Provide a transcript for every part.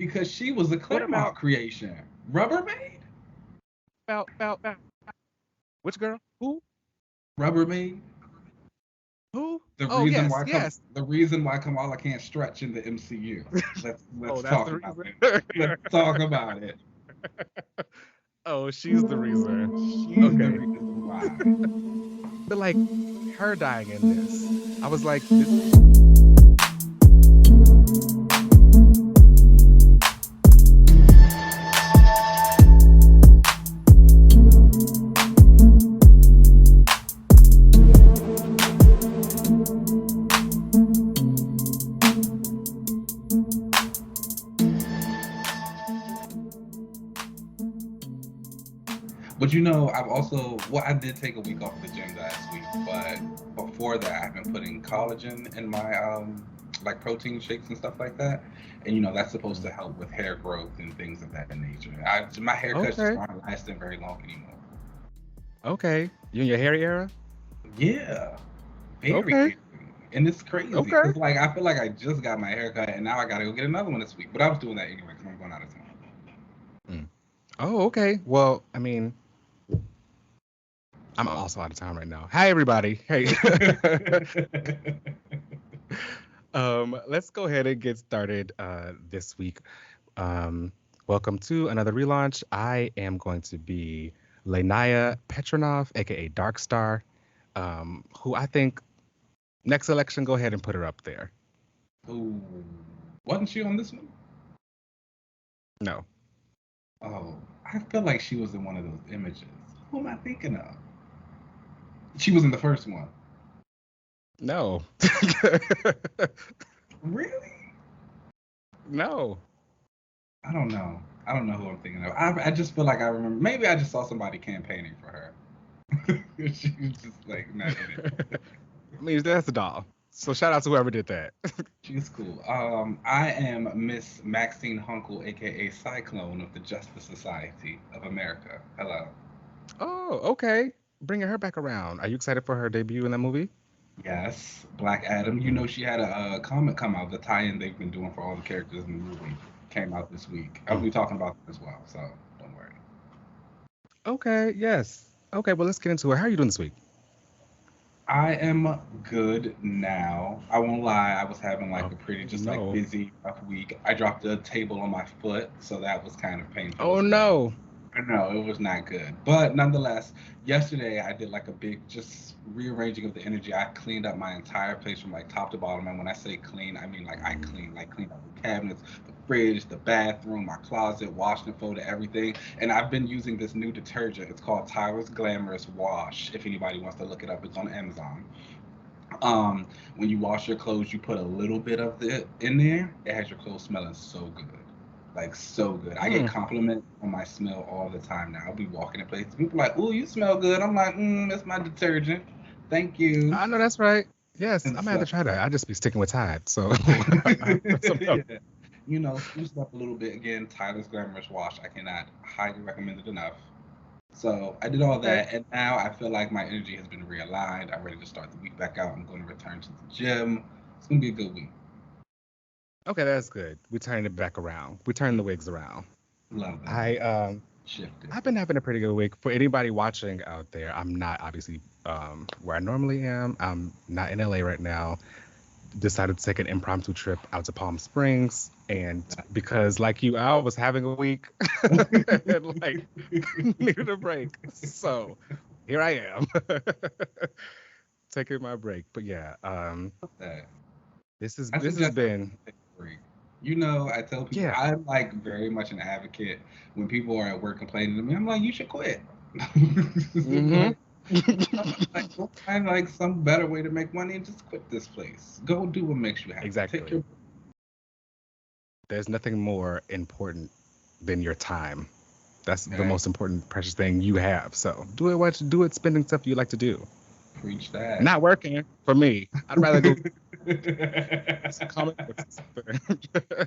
because she was a What Claremont about creation. Rubbermaid? about which girl? Who? Rubbermaid? Who? The Oh reason yes, why yes. the reason why Kamala can't stretch in the MCU. Let's Oh, that's talk the about reason. it. Let's talk about it. Oh, she's the reason. She's the Okay. reason why. But like her dying in this, I was like, this. But I've also I did take a week off the gym last week, but before that I've been putting collagen in my like protein shakes and stuff like that. And that's supposed to help with hair growth and things of that nature. My haircuts just Okay, aren't lasting very long anymore. okay. You in your hairy era? Yeah, very. Okay, And it's crazy okay. because like I feel like I just got my haircut and now I gotta go get another one this week. But I was doing that anyway because I'm going out of town. Mm. Oh, okay. Well, I mean, I'm also out of town right now. Hi, everybody. Hey. Let's go ahead and get started this week. Um, Welcome to another relaunch. I am going to be Lenaya Petronov, aka Darkstar, who I think next election, go ahead and put her up there. Ooh, wasn't she on this one? No, Oh, I feel like she was in one of those images. Who am I thinking of? She was in the first one. no, Really? no. I don't know. I don't know who I'm thinking of. I just feel like I remember. Maybe I just saw somebody campaigning for her. She was just like not in it. I mean, that's a doll. So shout out to whoever did that. She's cool. I am Miss Maxine Hunkle, aka Cyclone of the Justice Society of America. Hello. Oh, okay. Bringing her back around. Are you excited for her debut in that movie? Yes, Black Adam. She had a comic come out. The tie-in they've been doing for all the characters in the movie came out this week. I'll Mm. be talking about it as well, so don't worry. Okay, yes. Okay, well, let's get into it. How are you doing this week? I am good now. I won't lie, I was having like Oh, a pretty just like no. busy, rough week. I dropped a table on my foot, so that was kind of painful Oh, as well. no. I know it was not good, but nonetheless, yesterday I did like a big just rearranging of the energy. I cleaned up my entire place from like top to bottom, and when I say clean, I mean like like cleaned up the cabinets, the fridge, the bathroom, my closet, washed and folded everything. And I've been using this new detergent. It's called Tyler's Glamorous Wash. If anybody wants to look it up, it's on Amazon. When you wash your clothes, you put a little bit of it in there. It has your clothes smelling so good, like so good. I get Hmm. compliments on my smell all the time now. I'll be walking in places, people are like, "Ooh, you smell good." I'm like, "It's my detergent. Thank you." I know that's right. Yes, And I might have so, to try that. I just be sticking with Tide, so some help. yeah, spruce it up a little bit again. Tyler's Glamorous Wash. I cannot highly recommend it enough. So I did all Okay. that, and now I feel like my energy has been realigned. I'm ready to start the week back out. I'm going to return to the gym. It's gonna be a good week. Okay, that's good. We turned it back around. We turned the wigs around. Love that. I Shifted. I've been having a pretty good week. For anybody watching out there, I'm not obviously where I normally am. I'm not in LA right now. Decided to take an impromptu trip out to Palm Springs, and because like you, I was having a week and like needed a break. So here I am. Taking my break. But yeah, That. I this has suggest been everyone take a break. I tell people yeah. I'm like very much an advocate when people are at work complaining to me. I'm like, you should quit. Hmm. like, go find like some better way to make money and just quit this place. Go do what makes you happy. Take Exactly. your There's nothing more important than your time. That's the okay. most important, precious thing you have. So do it, spending stuff you like to do. Preach that. Not working for me. I'd rather go some comic books or something.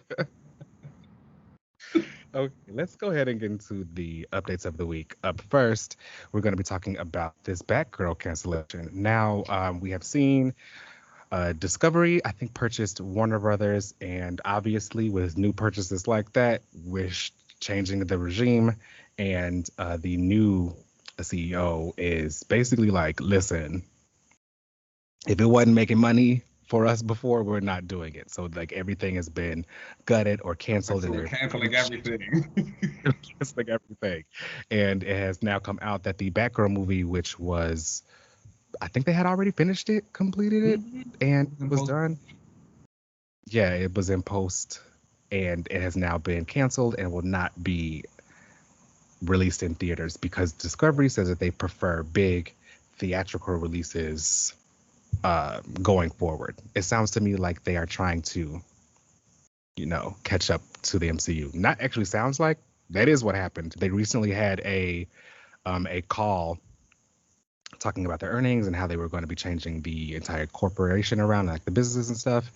Okay, let's go ahead and get into the updates of the week. Up first, we're going to be talking about this Batgirl cancellation. Now, we have seen Discovery, I think, purchased Warner Brothers, and obviously with new purchases like that, changing the regime, and the new CEO is basically like, listen, if it wasn't making money for us before, we're not doing it. So like everything has been gutted or canceled, So and we're canceling everything. canceling everything. And it has now come out that the Batgirl movie, which was, I think they had already finished it, completed it, and was done. Yeah, it was in post, and it has now been canceled and will not be released in theaters because Discovery says that they prefer big theatrical releases going forward. It sounds to me like they are trying to, catch up to the MCU. Not actually sounds like, that is what happened. They recently had a call talking about their earnings and how they were going to be changing the entire corporation around, like the businesses and stuff.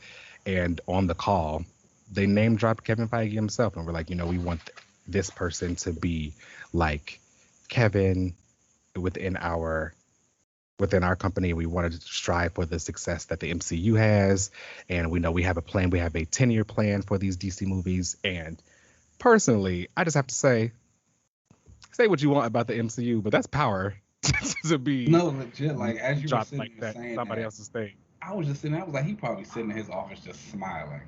And on the call, they name dropped Kevin Feige himself, and we're like, we want this person to be like Kevin within our company. We wanted to strive for the success that the MCU has, and we know we have a plan. We have a 10-year plan for these DC movies. And personally, I just have to say what you want about the MCU, but that's power to be legit. Like as you were sitting like that saying somebody that, else's thing. I was just sitting. I was like, he probably sitting in his office just smiling.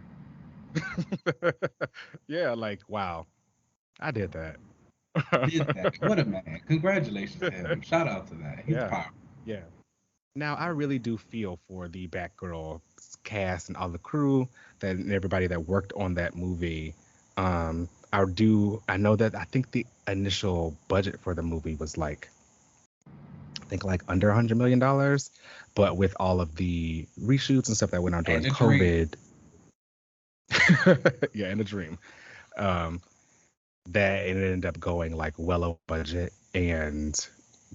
Yeah, like wow, I did that. What a man! Congratulations to him. Shout out to that. He's powerful. Yeah. Now I really do feel for the Batgirl cast and all the crew and everybody that worked on that movie. I know that I think the initial budget for the movie was like under $100 million, but with all of the reshoots and stuff that went on during COVID, yeah, in a dream, that it ended up going like well over budget, and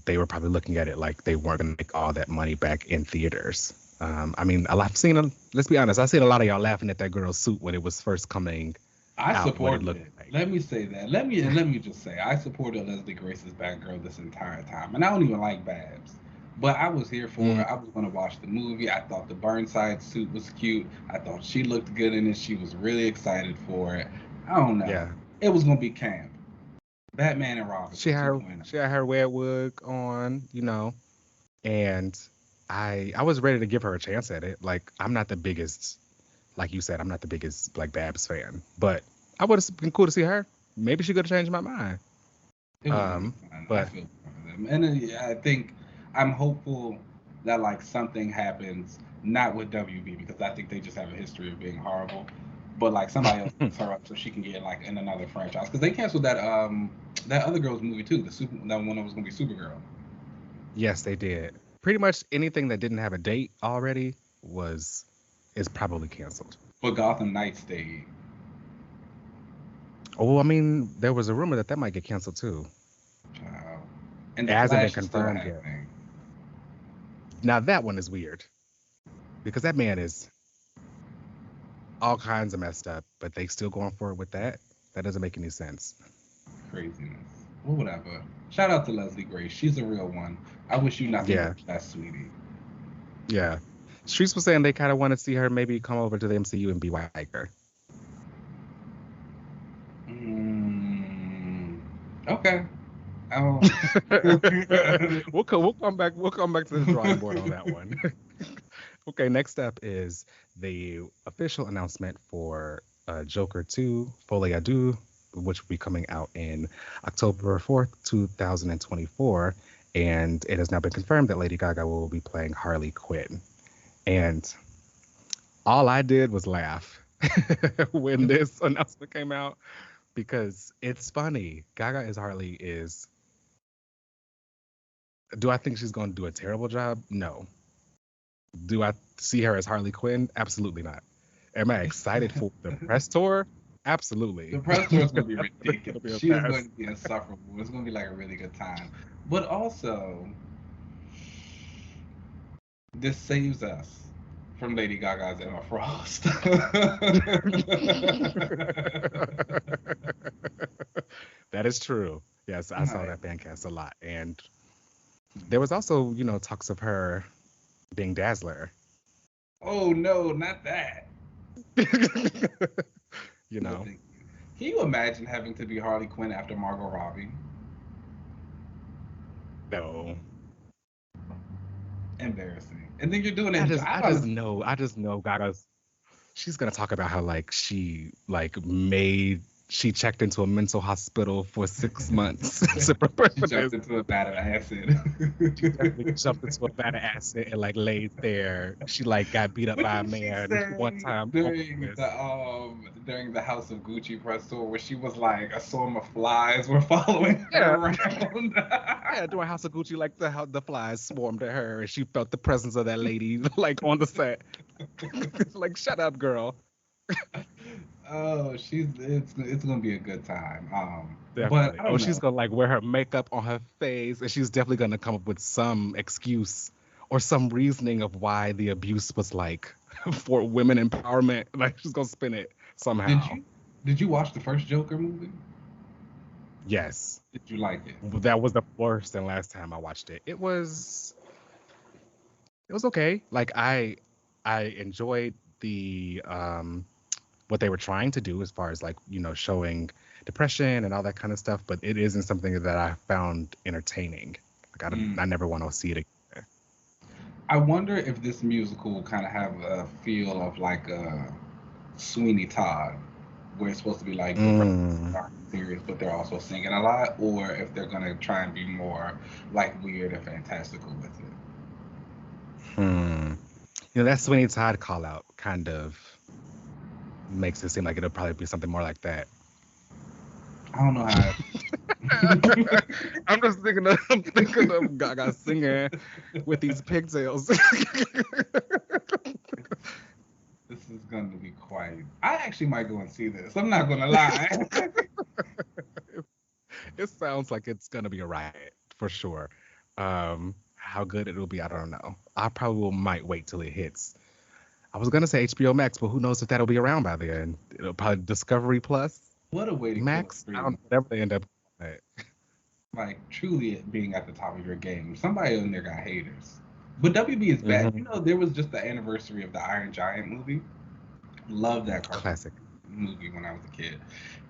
they were probably looking at it like they weren't going to make all that money back in theaters. Let's be honest, I've seen a lot of y'all laughing at that girl's suit when it was first coming. I supported it. Like. Let me say that. Let me just say, I supported Leslie Grace's Batgirl this entire time, and I don't even like Babs, but I was here for it. I was going to watch the movie. I thought the Burnside suit was cute. I thought she looked good in it. She was really excited for it. I don't know. Yeah. It was going to be camp. Batman and Robin. She had her red wig on, and I was ready to give her a chance at it. Like, I'm not the biggest, like you said, I'm not the biggest like Babs fan, but I would have been cool to see her. Maybe she could have changed my mind. But I feel for them, and I think I'm hopeful that like something happens, not with WB because I think they just have a history of being horrible, but like somebody else picks her up so she can get like in another franchise because they canceled that other girl's movie too, that one that was gonna be Supergirl. Yes, they did. Pretty much anything that didn't have a date already is probably canceled. But Gotham Knights stayed. Oh, I mean, there was a rumor that might get canceled too. And it hasn't been confirmed yet. Now that one is weird because that man is all kinds of messed up, but they still going forward with that. That doesn't make any sense. Craziness. Well, whatever. Shout out to Leslie Grace. She's a real one. I wish you nothing but that, sweetie. Yeah. Streets was saying they kind of want to see her maybe come over to the MCU and be Hiker. Okay. We'll come back to the drawing board on that one. Okay, next up is the official announcement for Joker 2, Folie, which will be coming out in October 4th, 2024. And it has now been confirmed that Lady Gaga will be playing Harley Quinn. And all I did was laugh when this announcement came out because it's funny. Gaga as Harley is... Do I think she's going to do a terrible job? No. Do I see her as Harley Quinn? Absolutely not. Am I excited for the press tour? Absolutely. The press tour is going to be ridiculous. She is going to be insufferable. It's going to be like a really good time. But also, this saves us from Lady Gaga's Emma Frost. That is true. Yes, I saw that fan cast a lot. And there was also, talks of her being Dazzler. Oh no, not that. You No, know, thank you. Can you imagine having to be Harley Quinn after Margot Robbie? no. Embarrassing. And then you're doing I it. just I just know I just know Gaga's she's gonna talk about how like she checked into a mental hospital for 6 months to prepare She for this. jumped into a vat of acid. She definitely jumped into a vat of acid and like laid there. She like got beat up What by a did she man one say time on purpose. during the House of Gucci press tour where she was like a swarm of flies were following her Yeah, around? yeah. During House of Gucci, like the flies swarmed to her, and she felt the presence of that lady like on the set. Like, shut up, girl. Oh, it's gonna be a good time. But Definitely. I Oh, don't she's know. gonna like wear her makeup on her face, and she's definitely gonna come up with some excuse or some reasoning of why the abuse was like for women empowerment. Like she's gonna spin it Did somehow. you did you watch the first Joker movie? Yes, Did you like it? that was the worst than last time I watched it. It was okay. Like I enjoyed the what they were trying to do as far as like showing depression and all that kind of stuff, but it isn't something that I found entertaining. Like I Mm. never want to see it again. I wonder if this musical will kind of have a feel of like a Sweeney Todd, where it's supposed to be like depressed, Mm, dark, and serious, but they're also singing a lot, or if they're gonna try and be more like weird and fantastical with it. hmm. That Sweeney Todd call out kind of makes it seem like it'll probably be something more like that. I don't know how. I'm thinking of Gaga singing with these pigtails. This is going to be quite. I actually might go and see this. I'm not gonna lie. It sounds like it's gonna be a riot for sure. How good it'll be, I don't know. I probably might wait till it hits. I was gonna say HBO Max, but who knows if that'll be around by then? It'll probably Discovery Plus, What a way to kill a Max. I don't stream! know, whatever they end up. Calling it. Like truly being at the top of your game. Somebody in there got haters. But WB is bad. Mhm. There was just the anniversary of the Iron Giant movie. Love that cartoon Classic. movie when I was a kid.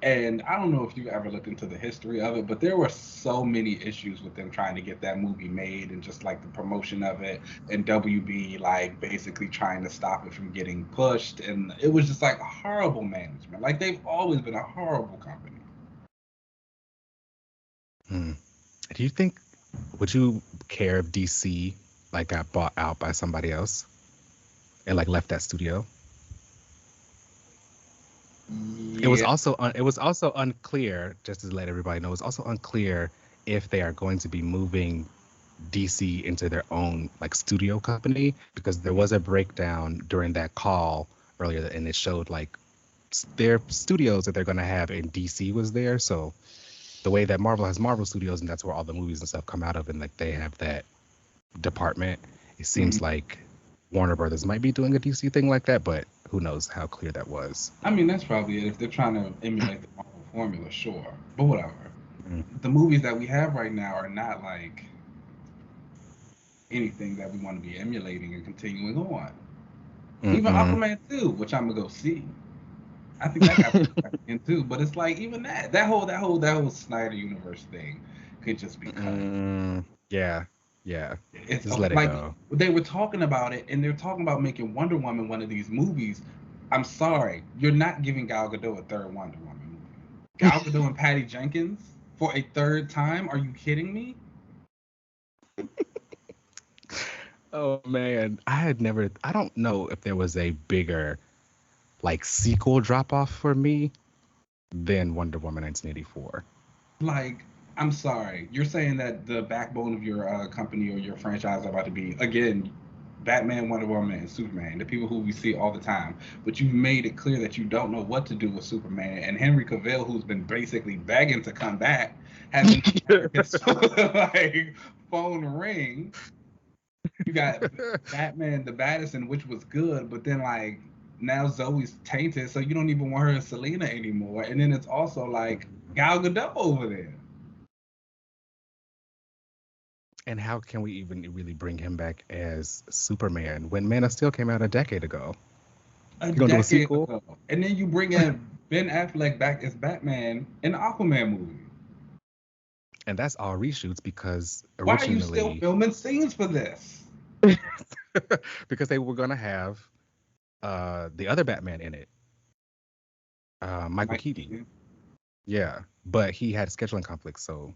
And I don't know if you ever looked into the history of it, but there were so many issues with them trying to get that movie made and just like the promotion of it and WB like basically trying to stop it from getting pushed. And it was just like horrible management. Like they've always been a horrible company. Hmm. Do you think? Would you care if DC like got bought out by somebody else and like left that studio? Yeah. It was also unclear, just to let everybody know, it's also unclear if they are going to be moving DC into their own like studio company because there was a breakdown during that call earlier and it showed like their studios that they're going to have in DC was there. So the way that Marvel has Marvel Studios and that's where all the movies and stuff come out of and like they have that department, it Mhm. seems like Warner Brothers might be doing a DC thing like that, but who knows how clear that was. I mean, that's probably it. If they're trying to emulate the Marvel formula, sure. But whatever. Mm. The movies that we have right now are not like anything that we want to be emulating and continuing on. Even Mm-mm. Aquaman 2, which I'm gonna go see. I think that got pushed back in too. But it's like even that whole Snyder universe thing could just be cut. Yeah, yeah. It's Just let it like go. they were talking about it, and they're talking about making Wonder Woman one of these movies. I'm sorry, you're not giving Gal Gadot a third Wonder Woman movie. Gal Gadot and Patty Jenkins for a third time? Are you kidding me? Oh man, I don't know if there was a bigger like sequel drop off for me than Wonder Woman 1984. Like, I'm sorry, you're saying that the backbone of your company or your franchise are about to be again Batman, Wonder Woman, and Superman, the people who we see all the time. But you've made it clear that you don't know what to do with Superman. And Henry Cavill, who's been basically begging to come back, hasn't had his like phone ring. You got Batman, the Baddison, which was good, but then like now Zoe's tainted, so you don't even want her as Selena anymore. And then it's also like Gal Gadot over there. And how can we even really bring him back as Superman when Man of Steel came out a decade ago? A You gonna do a decade sequel? ago. And then you bring in Ben Affleck back as Batman in the Aquaman movie. And that's all reshoots because Why are you still originally, filming scenes for this? because they were gonna have the other Batman in it, Michael Mike Keaton. Keaton. Yeah, but he had scheduling conflicts, so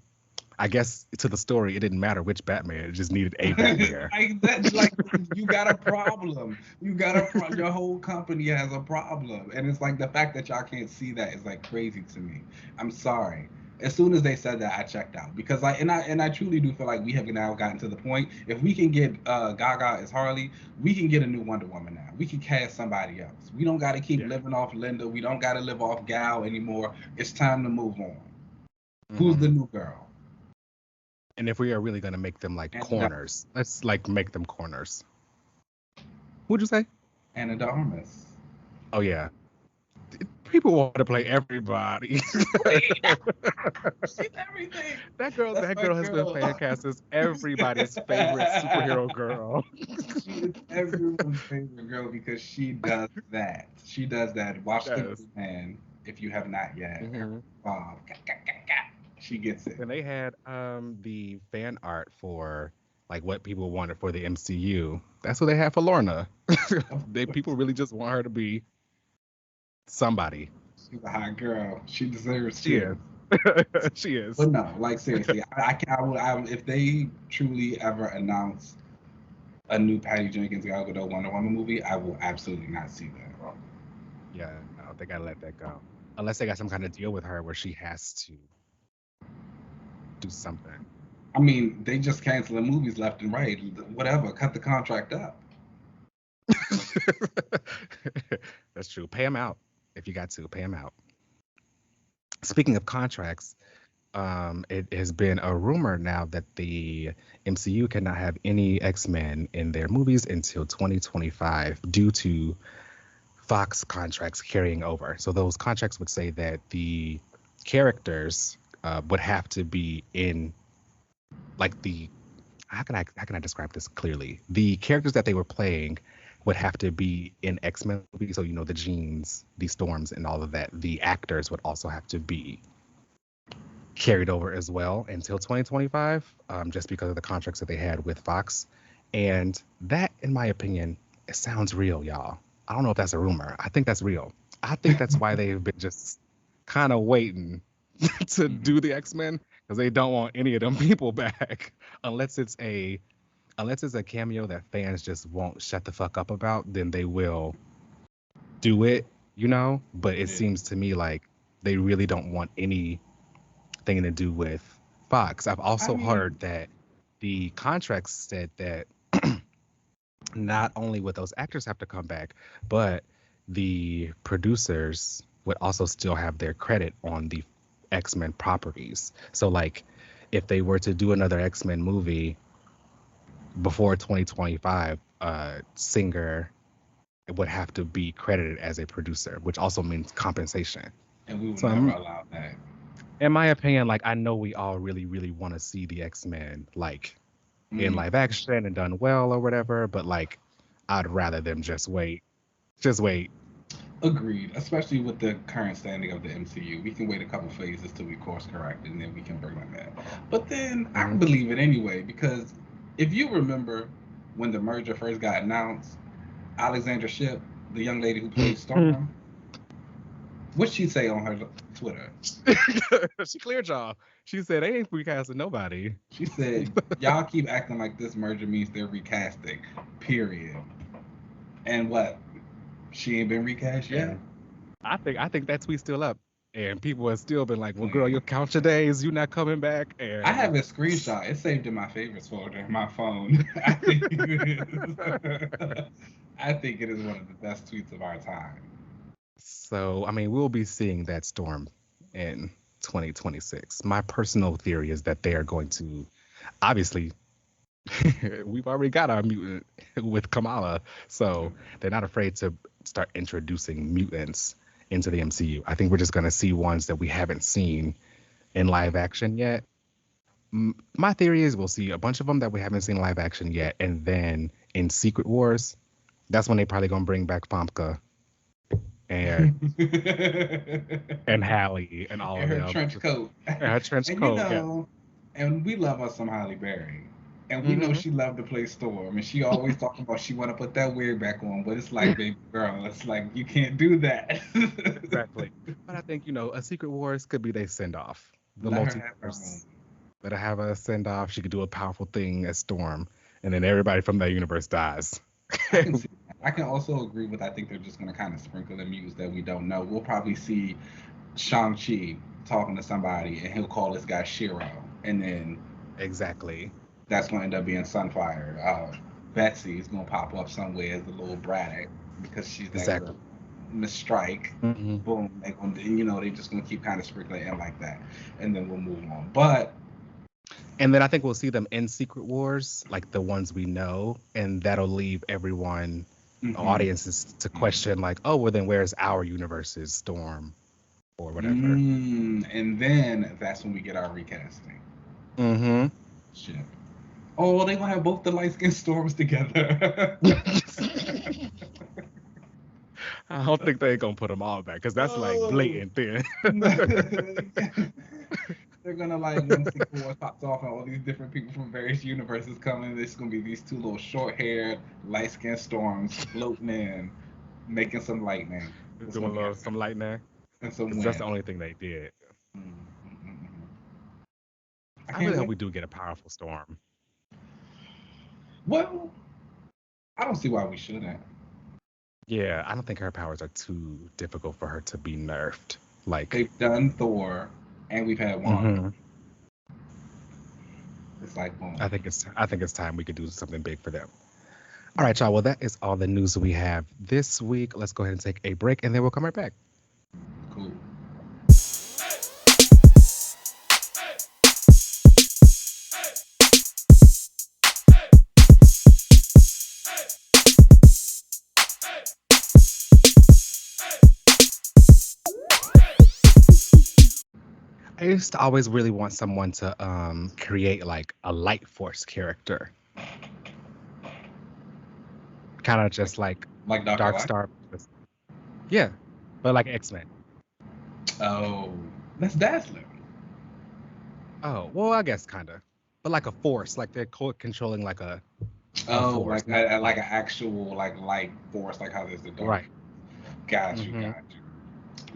I guess to the story it didn't matter which Batman; it just needed a Batman. Like that, like you got a problem. You got a problem. Your whole company has a problem, and it's like the fact that y'all can't see that is like crazy to me. I'm sorry. As soon as they said that, I checked out because like, and I truly do feel like we have now gotten to the point. If we can get Gaga as Harley, we can get a new Wonder Woman now. We can cast somebody else. We don't got to keep Yeah. living off Linda. We don't got to live off Gal anymore. It's time to move on. Who's Mhm. the new girl? And if we are really gonna make them like Anna corners, let's like make them corners. What'd you say? Anna de Armas. Oh yeah, people want to play everybody. She's everything. That My girl has been girl. fan cast as everybody's favorite superhero girl. She is everyone's favorite girl because she does that. She does that. Watch the Yes. man if you have not yet. Mhm. Bob. She gets it. And they had the fan art for like what people wanted for the MCU. That's what they had for Lorna. People really just want her to be somebody. She's a hot girl. She deserves She it. is. She is. But no, like seriously, if they truly ever announce a new Patty Jenkins Gal Gadot Wonder Woman movie, I will absolutely not see that. Yeah, no, they gotta let that go. Unless they got some kind of deal with her where she has to do something. I mean, they just canceling movies left and right. Whatever, cut the contract up. That's true. Pay them out if you got to. Pay them out. Speaking of contracts, it has been a rumor now that the MCU cannot have any X-Men in their movies until 2025 due to Fox contracts carrying over. So those contracts would say that the characters would have to be in like the how can I describe this clearly? The characters that they were playing would have to be in X-Men movies. So the Jeans, the Storms, and all of that. The actors would also have to be carried over as well until 2025, just because of the contracts that they had with Fox. And that, in my opinion, it sounds real, y'all. I don't know if that's a rumor. I think that's real. I think that's why they've been just kind of waiting to do the X-Men because they don't want any of them people back unless it's a cameo that fans just won't shut the fuck up about. Then they will do it, But it seems to me like they really don't want anything to do with Fox. I've also heard that the contracts said that not only would those actors have to come back, but the producers would also still have their credit on the X-Men properties. So like if they were to do another X-Men movie before 2025, Singer would have to be credited as a producer, which also means compensation. And we would never allow that. In my opinion, like I know we all really, really want to see the X-Men like in live action and done well or whatever, but like I'd rather them just wait. Just wait. Agreed, especially with the current standing of the MCU. We can wait a couple phases till we course correct and then we can bring them in. But then I believe it anyway, because if you remember when the merger first got announced, Alexandra Shipp, the young lady who played Storm, what'd she say on her Twitter? She cleared y'all. She said they ain't recasting nobody. She said, y'all keep acting like this merger means they're recasting, period. And what? She ain't been recast yet? I think that tweet's still up. And people have still been like, well, girl, you count your days. You not coming back. And I have a screenshot. It's saved in my favorites folder in my phone. I think it is one of the best tweets of our time. So, I mean, we'll be seeing that Storm in 2026. My personal theory is that they are going to, obviously, we've already got our mutant with Kamala, so they're not afraid to start introducing mutants into the MCU. I think we're just going to see ones that we haven't seen in live action yet. My theory is we'll see a bunch of them that we haven't seen live action yet, and then in Secret Wars, that's when they probably gonna bring back Famke and and Hallie and all In of her them. trench coat. And her trench And coat, yeah. and we love us some Halle Berry. And we know Hmm. she loved to play Storm. And she always talking about she want to put that wig back on. But it's like, baby girl, it's like, you can't do that. Exactly. But I think, a Secret Wars could be their send off. The Let her have her multiverse. moment. Let her have a send off. She could do a powerful thing as Storm, and then everybody from that universe dies. I can see that. I can also agree with, I think they're just going to kind of sprinkle in mutants that we don't know. We'll probably see Shang-Chi talking to somebody, and he'll call this guy Shiro. And then Exactly. that's going to end up being Sunfire. Betsy is going to pop up somewhere as a little Braddock because she's that girl. Exactly. Miss Strike, Hmm. boom, they going to, they just going to keep kind of sprinkling in like that, and then we'll move on. But And then I think we'll see them in Secret Wars, like the ones we know, and that'll leave everyone, mhm. audiences, to question, like, oh, well, then where's our universe's Storm or whatever? And then that's when we get our recasting. Hmm. Shit. Oh, they gonna have both the light skinned storms together. I don't think they ain't gonna put them all back because that's like Oh. blatant then. They're gonna like when Secret Wars pops off and all these different people from various universes come in. There's gonna be these two little short-haired, light-skinned storms floating in, making some lightning. It's Doing gonna a be little epic. some lightning And some because that's the wind. only thing they did. Mm, mm, mm, mm. I I can't really hope wait. we do get a powerful Storm. Well, I don't see why we shouldn't. Yeah, I don't think her powers are too difficult for her to be nerfed. Like, They've done Thor, and we've had Wanda. mhm. It's like boom. I think it's time we could do something big for them. All right, y'all. Well, that is all the news we have this week. Let's go ahead and take a break, and then we'll come right back. Cool. I used to always really want someone to create like a light force character, kind of just like Like Dr. Dark Light. Star. Yeah, but like X-Men. Oh, that's Dazzler. Oh, well, I guess kind of, but like a force, like they're controlling like a Oh, force, like not like an light. actual like light force, like how there's the dark. Right. Got you, Hmm. got you.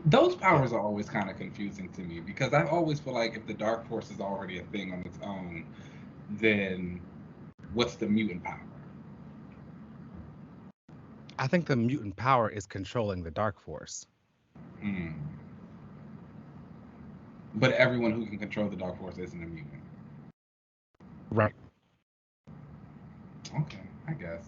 Those Yeah. powers are always kind of confusing to me because I always feel like if the dark force is already a thing on its own, then what's the mutant power? I think the mutant power is controlling the dark force. Hmm. But everyone who can control the dark force isn't a mutant. Right. Okay, I guess.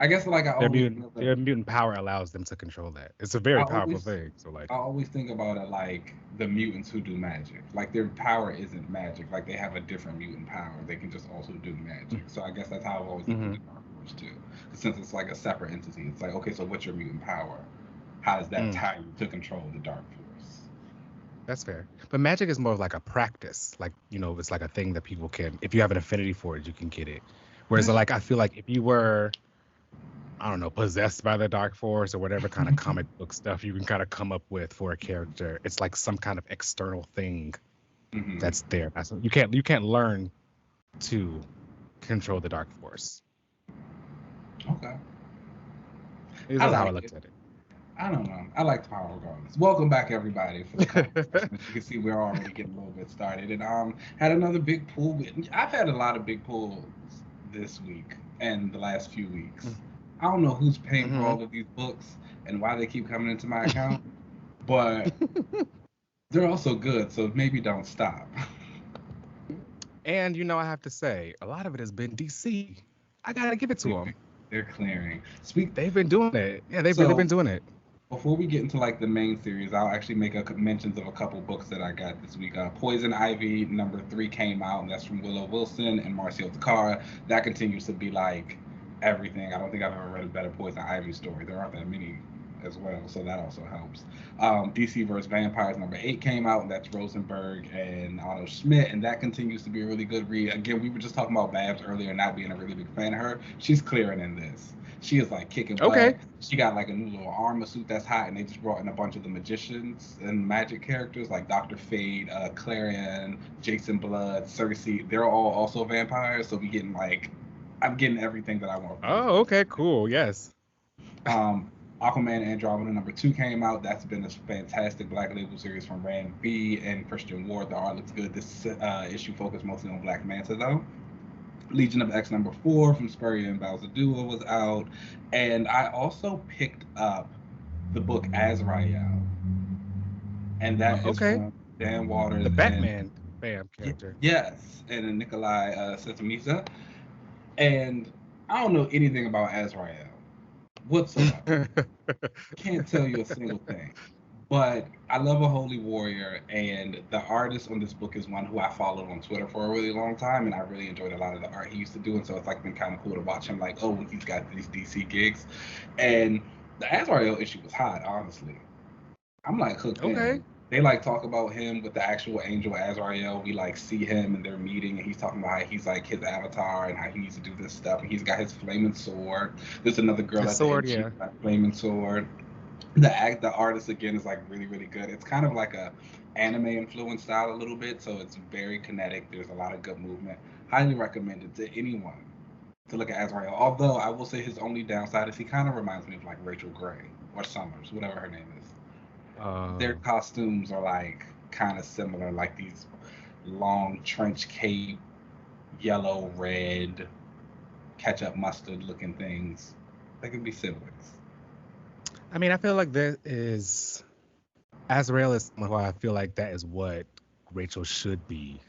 I guess like I Their always mutant feel their mutant power allows them to control that. It's a I very powerful always thing. So like, I always think about it like the mutants who do magic. Like their power isn't magic. Like they have a different mutant power. They can just also do magic. So I guess that's how I've always looked at mm-hmm. the Dark Force too. Since it's like a separate entity, it's like okay, so what's your mutant power? How does that Mm, tie you to control the Dark Force? that's fair. But magic is more of like a practice. Like, it's like a thing that people can, if you have an affinity for it, you can get it. Whereas That's like I feel like if you were, I don't know, possessed by the dark force or whatever kind of comic book stuff you can kind of come up with for a character, it's like some kind of external thing hmm. that's there. You can't learn to control the dark force. Okay, Is I that's how I like it. looked at it. I don't know. I like the power regardless. Welcome back everybody for the comic discussion. As you can see, we're already getting a little bit started, and had another big pool. I've had a lot of big pulls this week and the last few weeks. I don't know who's paying for Hmm. all of these books and why they keep coming into my account, but they're also good, so maybe don't stop. And I have to say, a lot of it has been DC. I gotta give it to them. They're clearing. Speak. They've been doing it. Yeah, they've really So been doing it. before we get into like the main series, I'll actually make mentions of a couple books that I got this week. Poison Ivy #3 came out, and that's from Willow Wilson and Marcio Takara. That continues to be like everything. I don't think I've ever read a better Poison Ivy story. There aren't that many as well, so that also helps. DC vs. Vampires #8 came out, and that's Rosenberg and Otto Schmidt, and that continues to be a really good read. Again, we were just talking about Babs earlier, not being a really big fan of her. She's clearing in this. She is like kicking butt. Okay. She got like a new little armor suit that's hot, and they just brought in a bunch of the magicians and magic characters like Dr. Fate, Clarion, Jason Blood, Cersei. They're all also vampires, so I'm getting everything that I want. Oh, okay, cool. Yes. Aquaman Andromeda #2 came out. That's been a fantastic Black Label series from Rand B and Christian Ward. The art looks good. This issue focused mostly on Black Manta though. Legion of X #4 from Spurrier and Bazaldua was out. And I also picked up the book Azrael. And that is from Dan Waters. The Batman character. Yes, and Nikola Cizmesija. And I don't know anything about Azrael whatsoever. Can't tell you a single thing. But I love a holy warrior, and the artist on this book is one who I followed on Twitter for a really long time, and I really enjoyed a lot of the art he used to do, and so it's like been kind of cool to watch him like, oh, he's got these DC gigs. And the Azrael issue was hot, honestly. I'm like hooked in. They like talk about him with the actual angel Azrael. We like see him in their meeting, and he's talking about how he's like his avatar and how he needs to do this stuff, and he's got his flaming sword. There's another girl at the end, she's got a flaming sword. The artist again is like really, really good. It's kind of like a anime influenced style a little bit, so it's very kinetic. There's a lot of good movement. Highly recommended to anyone to look at Azrael. Although I will say his only downside is he kind of reminds me of like Rachel Gray or Summers, whatever her name is. Their costumes are like kind of similar, like these long trench cape, yellow, red, ketchup mustard looking things. They could be siblings. I mean, I feel like there is Azrael is who I feel like that is what Rachel should be.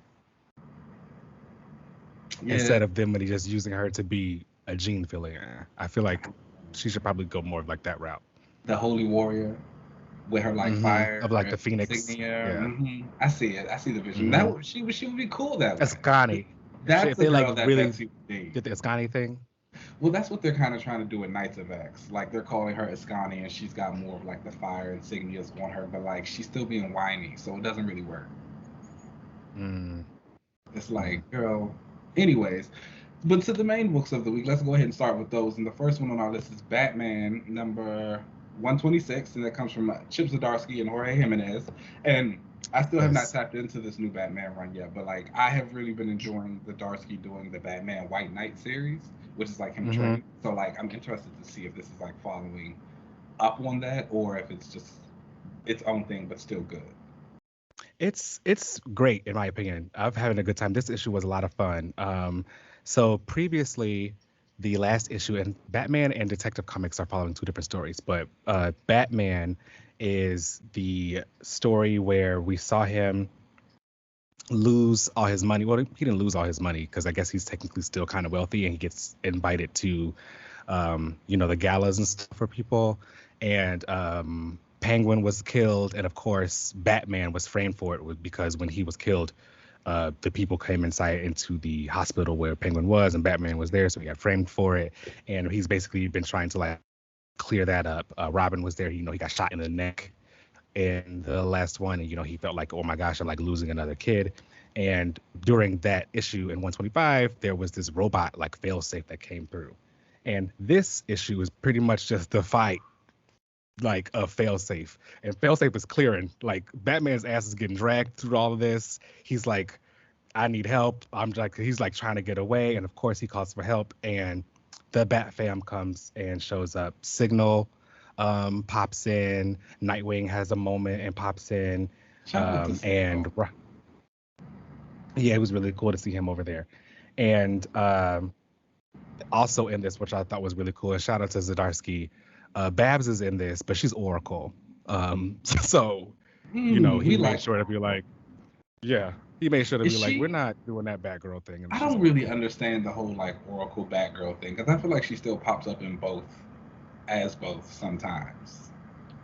Yeah. Instead of them just using her to be a gene filler. I feel like she should probably go more of like that route. The holy warrior with her like fire of like the Phoenix. Insignia. Yeah. I see it. I see the vision. That she would be cool that way. Ascani. That's the girl like that really did the Ascani thing. Well, that's what they're kind of trying to do with Knights of X. Like, they're calling her Ascani, and she's got more of, like, the fire insignias on her, but, like, she's still being whiny, so it doesn't really work. It's like, girl. Anyways, but to the main books of the week, let's go ahead and start with those. And the first one on our list is Batman #126, and that comes from Chip Zdarsky and Jorge Jimenez. And I still have not tapped into this new Batman run yet, but, like, I have really been enjoying Zdarsky doing the Batman White Knight series, which is like him training. So like I'm interested to see if this is like following up on that or if it's just its own thing but still good. It's great in my opinion. I'm having a good time. This issue was a lot of fun. So previously the last issue, and Batman and Detective Comics are following two different stories, but Batman is the story where we saw him lose all his money. Well, he didn't lose all his money because I guess he's technically still kind of wealthy, and he gets invited to, the galas and stuff for people. And Penguin was killed, and of course, Batman was framed for it because when he was killed, the people came into the hospital where Penguin was, and Batman was there, so he got framed for it. And he's basically been trying to like clear that up. Robin was there. He got shot in the neck in the last one, and he felt like, oh my gosh, I'm like losing another kid. And during that issue in 125, there was this robot like failsafe that came through, and this issue is pretty much just the fight like a failsafe, and failsafe is clearing. Like Batman's ass is getting dragged through all of this. He's like, I need help. He's like trying to get away, and of course he calls for help, and the Bat Fam comes and shows up. Signal pops in, Nightwing has a moment and pops in, and yeah, it was really cool to see him over there. And also in this, which I thought was really cool, and shout out to Zdarsky, Babs is in this, but she's Oracle. So he made sure to be like, he made sure to be like, we're not doing that Batgirl thing. And I don't really understand the whole like Oracle Batgirl thing, because I feel like she still pops up in both sometimes.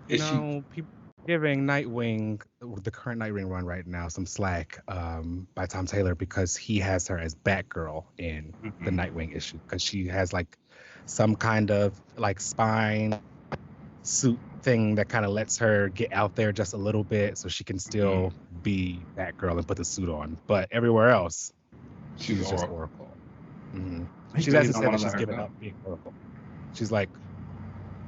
People giving Nightwing, the current Nightwing run right now, some slack by Tom Taylor because he has her as Batgirl in the Nightwing issue, because she has like some kind of like spine suit thing that kind of lets her get out there just a little bit so she can still be Batgirl and put the suit on. But everywhere else, she's just Oracle. Mm-hmm. She's actually said that she's given up being Oracle. She's like,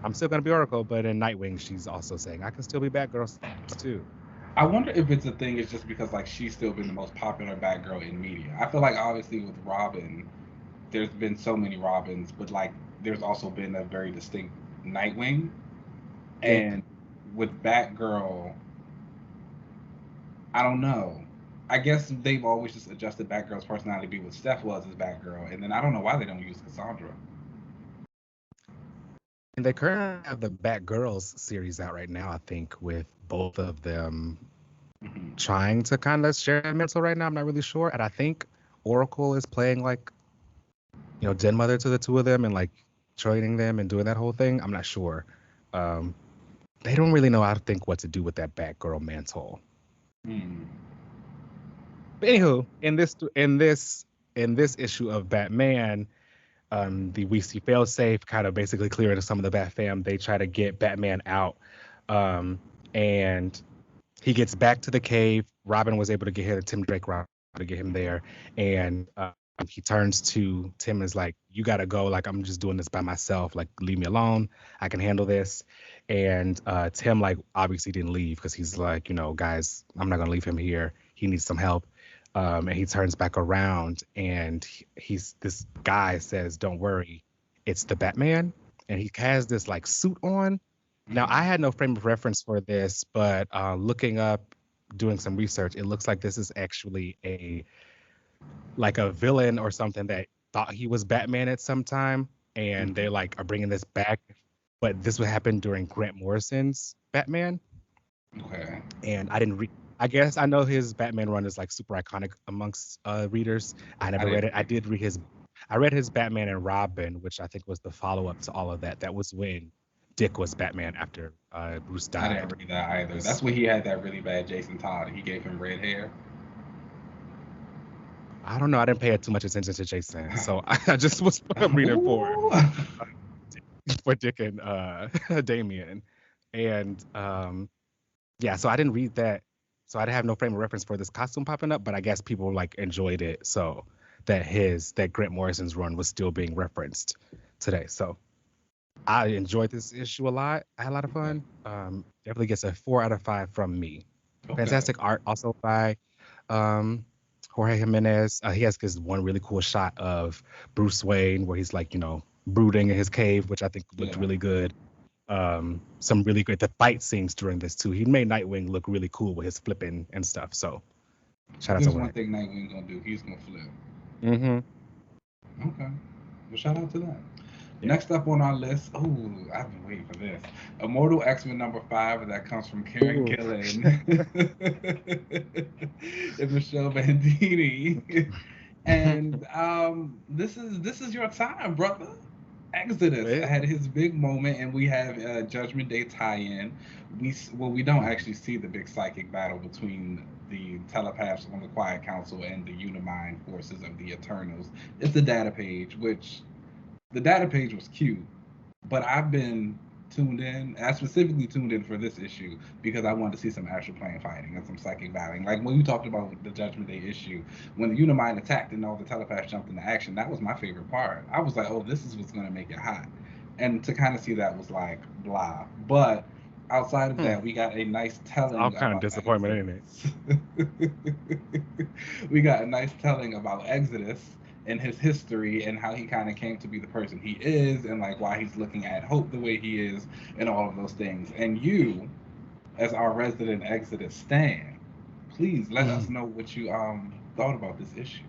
I'm still going to be Oracle, but in Nightwing, she's also saying, I can still be Batgirl too. I wonder if it's a thing, it's just because like she's still been the most popular Batgirl in media. I feel like obviously with Robin, there's been so many Robins, but like there's also been a very distinct Nightwing. And with Batgirl, I don't know. I guess they've always just adjusted Batgirl's personality to be what Steph was as Batgirl, and then I don't know why they don't use Cassandra. And they currently have the Batgirls series out right now, I think, with both of them trying to kind of share a mantle right now. I'm not really sure. And I think Oracle is playing like, den mother to the two of them and like training them and doing that whole thing. I'm not sure. They don't really know how to think what to do with that Batgirl mantle. But anywho, in this issue of Batman, we see Failsafe kind of basically clearing some of the Bat fam. They try to get Batman out, and he gets back to the cave. Robin was able to get here. Tim Drake to get him there, and he turns to Tim and is like, "You gotta go. Like, I'm just doing this by myself. Like, leave me alone. I can handle this." And Tim like obviously didn't leave because he's like, guys, I'm not gonna leave him here. He needs some help. And he turns back around and this guy says, "Don't worry, it's the Batman." And he has this like suit on. Now I had no frame of reference for this, but looking up, doing some research, it looks like this is actually a villain or something that thought he was Batman at some time, and they like are bringing this back. But this would happen during Grant Morrison's Batman. Okay. And I didn't read. I guess I know his Batman run is like super iconic amongst readers. I never read it. I did read his. I read his Batman and Robin, which I think was the follow-up to all of that. That was when Dick was Batman after Bruce died. I didn't read that either. That's when he had that really bad Jason Todd. He gave him red hair. I don't know. I didn't pay too much attention to Jason, so I just was reading for Dick and Damian, and so I didn't read that. So I have no frame of reference for this costume popping up, but I guess people like enjoyed it, so that Grant Morrison's run was still being referenced today. So I enjoyed this issue a lot. I had a lot of fun. Definitely gets a 4 out of 5 from me. Okay. Fantastic art also by Jorge Jimenez. He has this one really cool shot of Bruce Wayne where he's like, brooding in his cave, which I think looked really good. Some really great fight scenes during this too. He made Nightwing look really cool with his flipping and stuff. So shout out to one thing Nightwing's gonna do. He's gonna flip. Okay. Well, shout out to that. Yeah. Next up on our list, I've been waiting for this. Immortal X-Men #5, that comes from Karen Gillen and Michele Bandini. And this is your time, brother. Exodus had his big moment, and we have a Judgment Day tie-in. We don't actually see the big psychic battle between the telepaths on the Quiet Council and the Unimind forces of the Eternals. It's the data page, which the data page was cute, but I've been tuned in. I specifically tuned in for this issue because I wanted to see some actual plane fighting and some psychic battling. Like when we talked about the Judgment Day issue, when the Unimind attacked and all the telepaths jumped into action, that was my favorite part. I was like, oh, this is what's going to make it hot. And to kind of see that was like, blah. But outside of that, we got a nice telling. All kind of disappointment, ain't it? We got a nice telling about Exodus and his history and how he kind of came to be the person he is and like why he's looking at Hope the way he is and all of those things. And you, as our resident Exodus stan, please let us know what you thought about this issue.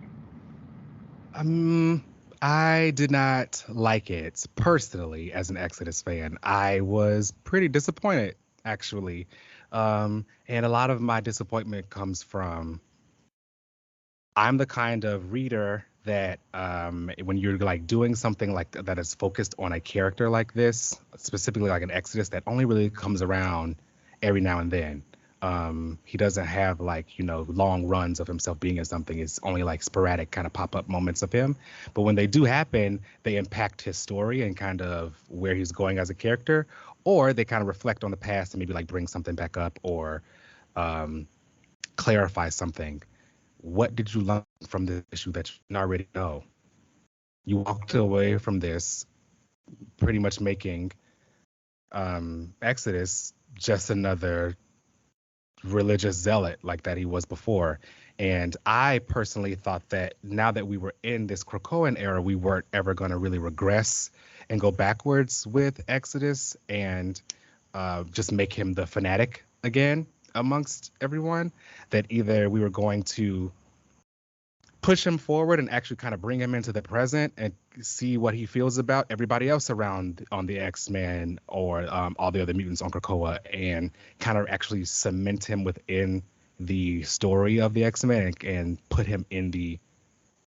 I did not like it personally as an Exodus fan. I was pretty disappointed actually. And a lot of my disappointment comes from I'm the kind of reader that when you're like doing something like that is focused on a character like this, specifically like an Exodus that only really comes around every now and then, He doesn't have like, long runs of himself being in something. It's only like sporadic kind of pop-up moments of him. But when they do happen, they impact his story and kind of where he's going as a character, or they kind of reflect on the past and maybe like bring something back up or clarify something. What did you learn from this issue that you didn't already know? You walked away from this pretty much making Exodus just another religious zealot like that he was before. And I personally thought that now that we were in this Krakoan era, we weren't ever going to really regress and go backwards with Exodus and just make him the fanatic again amongst everyone. That either we were going to push him forward and actually kind of bring him into the present and see what he feels about everybody else around on the X-Men or all the other mutants on Krakoa, and kind of actually cement him within the story of the X-Men and put him in the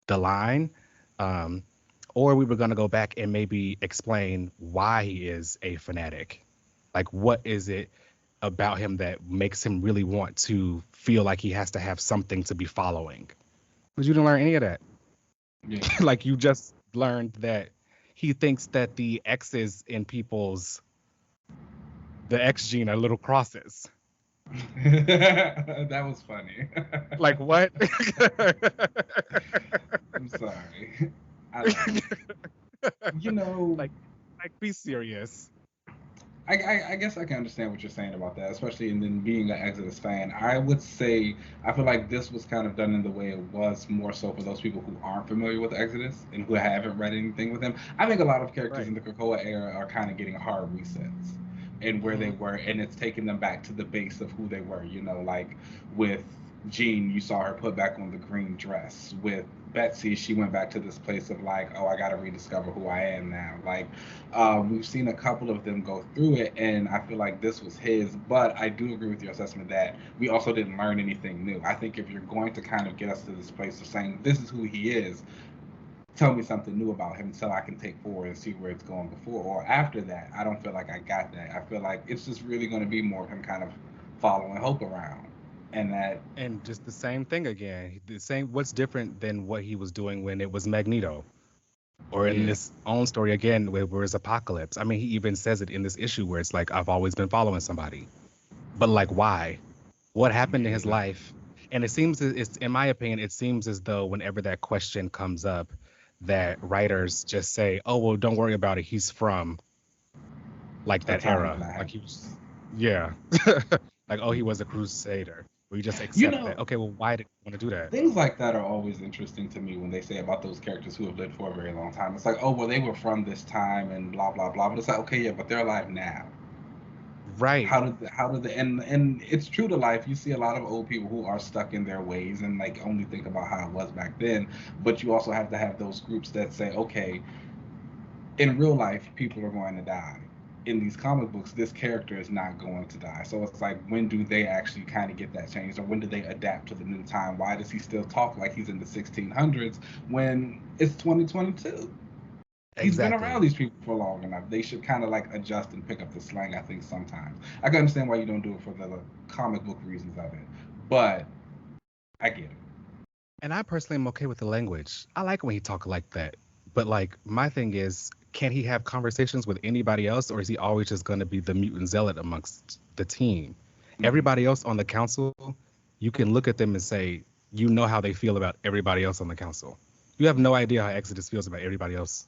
line. Or we were going to go back and maybe explain why he is a fanatic. Like, what is it about him that makes him really want to feel like he has to have something to be following? Because you didn't learn any of that. Yeah. Like, you just learned that he thinks that the X's in the X gene are little crosses. That was funny. Like, what? I'm sorry. Like, be serious. I guess I can understand what you're saying about that, especially in then being an Exodus fan. I would say I feel like this was kind of done in the way it was more so for those people who aren't familiar with Exodus and who haven't read anything with him. I think a lot of characters in the Krakoa era are kind of getting hard resets and where they were, and it's taking them back to the base of who they were. Like with Jean, you saw her put back on the green dress. With Betsy, she went back to this place of like, oh, I got to rediscover who I am now. Like, we've seen a couple of them go through it, and I feel like this was his. But I do agree with your assessment that we also didn't learn anything new. I think if you're going to kind of get us to this place of saying this is who he is, tell me something new about him so I can take forward and see where it's going before or after that. I don't feel like I got that. I feel like it's just really going to be more of him kind of following Hope around. And just the same thing again. The same. What's different than what he was doing when it was Magneto, or in this own story again where it's Apocalypse? I mean, he even says it in this issue where it's like, I've always been following somebody, but like, why? What happened in his life? And it seems, it's in my opinion, it seems as though whenever that question comes up, that writers just say, oh well, don't worry about it. He's from like that era. Like he was, like, oh, he was a crusader. We just accept that. Okay, well, why did you want to do that? Things like that are always interesting to me when they say about those characters who have lived for a very long time. It's like, oh, well, they were from this time and blah, blah, blah. But it's like, okay, yeah, but they're alive now. Right. How did they, and it's true to life. You see a lot of old people who are stuck in their ways and like only think about how it was back then. But you also have to have those groups that say, okay, in real life, people are going to die. In these comic books, this character is not going to die. So it's like, when do they actually kind of get that changed, or when do they adapt to the new time? Why does he still talk like he's in the 1600s when it's 2022? He's been around these people for long enough. They should kind of like adjust and pick up the slang, I think, sometimes. I can understand why you don't do it for the comic book reasons of it, but I get it. And I personally am okay with the language. I like when he talks like that. But like, my thing is, can he have conversations with anybody else, or is he always just going to be the mutant zealot amongst the team? Mm-hmm. Everybody else on the council, you can look at them and say, you know how they feel about everybody else on the council. You have no idea how Exodus feels about everybody else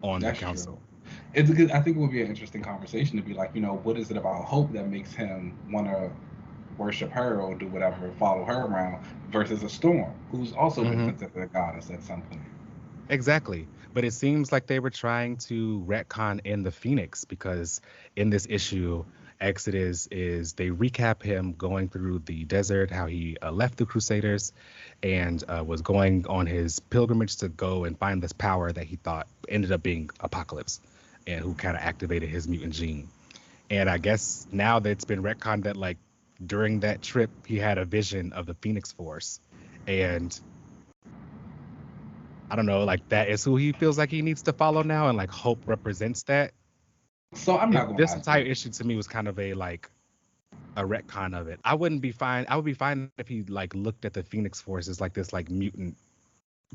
on the council. It's good. I think it would be an interesting conversation to be like, what is it about Hope that makes him want to worship her or do whatever, follow her around, versus a Storm, who's also been considered a goddess at some point. Exactly. But it seems like they were trying to retcon in the Phoenix, because in this issue, Exodus is, they recap him going through the desert, how he left the Crusaders and was going on his pilgrimage to go and find this power that he thought ended up being Apocalypse, and who kind of activated his mutant gene. And I guess now that it's been retconned that like during that trip, he had a vision of the Phoenix Force, and I don't know, like that is who he feels like he needs to follow now, and like Hope represents that. So I'm not going to this entire issue to me was kind of a like, a retcon of it. I wouldn't be fine. I would be fine if he like looked at the Phoenix Force as like this like mutant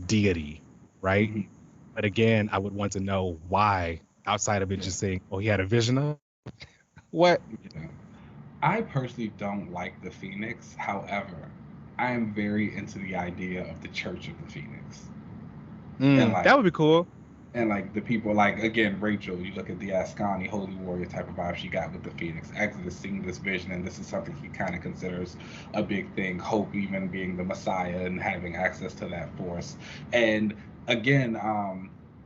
deity, right? Mhm. But again, I would want to know why outside of it Yeah. just saying, "Oh, he had a vision of what." Yeah. I personally don't like the Phoenix. However, I am very into the idea of the Church of the Phoenix. And That like would be cool. the people like again Rachel, you look at the Ascani holy warrior type of vibe she got with the Phoenix. Exodus seeing this vision, and this is something he kind of considers a big thing. Hope even being the Messiah and having access to that force. And again,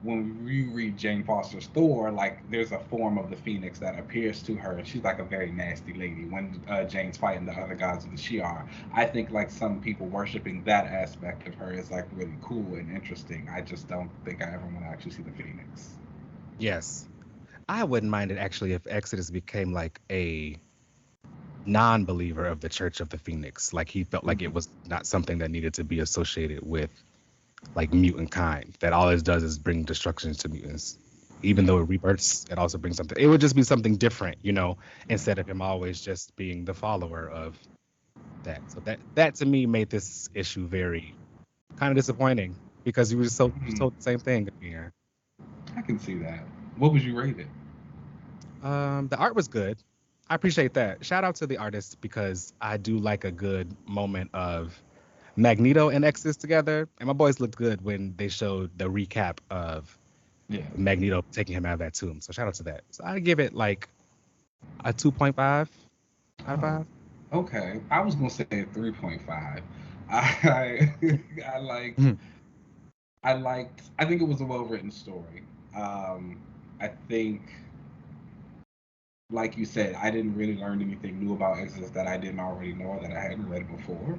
when we read Jane Foster's Thor, like there's a form of the Phoenix that appears to her, and she's like a very nasty lady. When Jane's fighting the other gods of the Shi'ar, I think like some people worshiping that aspect of her is like really cool and interesting. I just don't think I ever want to actually see the Phoenix. Yes, I wouldn't mind it actually if Exodus became like a non-believer of the Church of the Phoenix. Like he felt like it Mhm. was not something that needed to be associated with like mutant kind. That all it does is bring destruction to mutants. Even Yeah, though it rebirths, it also brings something. It would just be something different, instead of him always just being the follower of that. So that to me made this issue very kind of disappointing because you were just Mhm. told the same thing again. I can see that. What would you rate it? The art was good. I appreciate that. Shout out to the artist because I do like a good moment of Magneto and Exodus together. And my boys looked good when they showed the recap of Yeah. Magneto taking him out of that tomb. So shout out to that. So I give it like a 2.5 out of Oh, 5. okay. I was gonna say 3.5. I I liked Mhm. I think it was a well written story. I think like you said, I didn't really learn anything new about Exodus that I didn't already know or that I hadn't read before.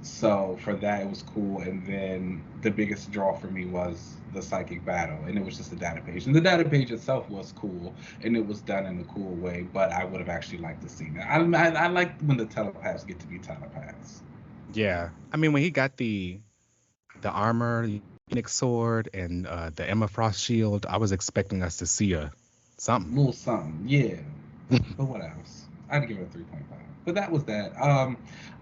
So for that, it was cool. And then the biggest draw for me was the psychic battle, and it was just a data page. And the data page itself was cool, and it was done in a cool way. But I would have actually liked to see that. I like when the telepaths get to be telepaths. Yeah. I mean, when he got the armor, the Phoenix sword, and the Emma Frost shield, I was expecting us to see something. Little something, yeah. But what else? I'd give it a 3.5. But that was that.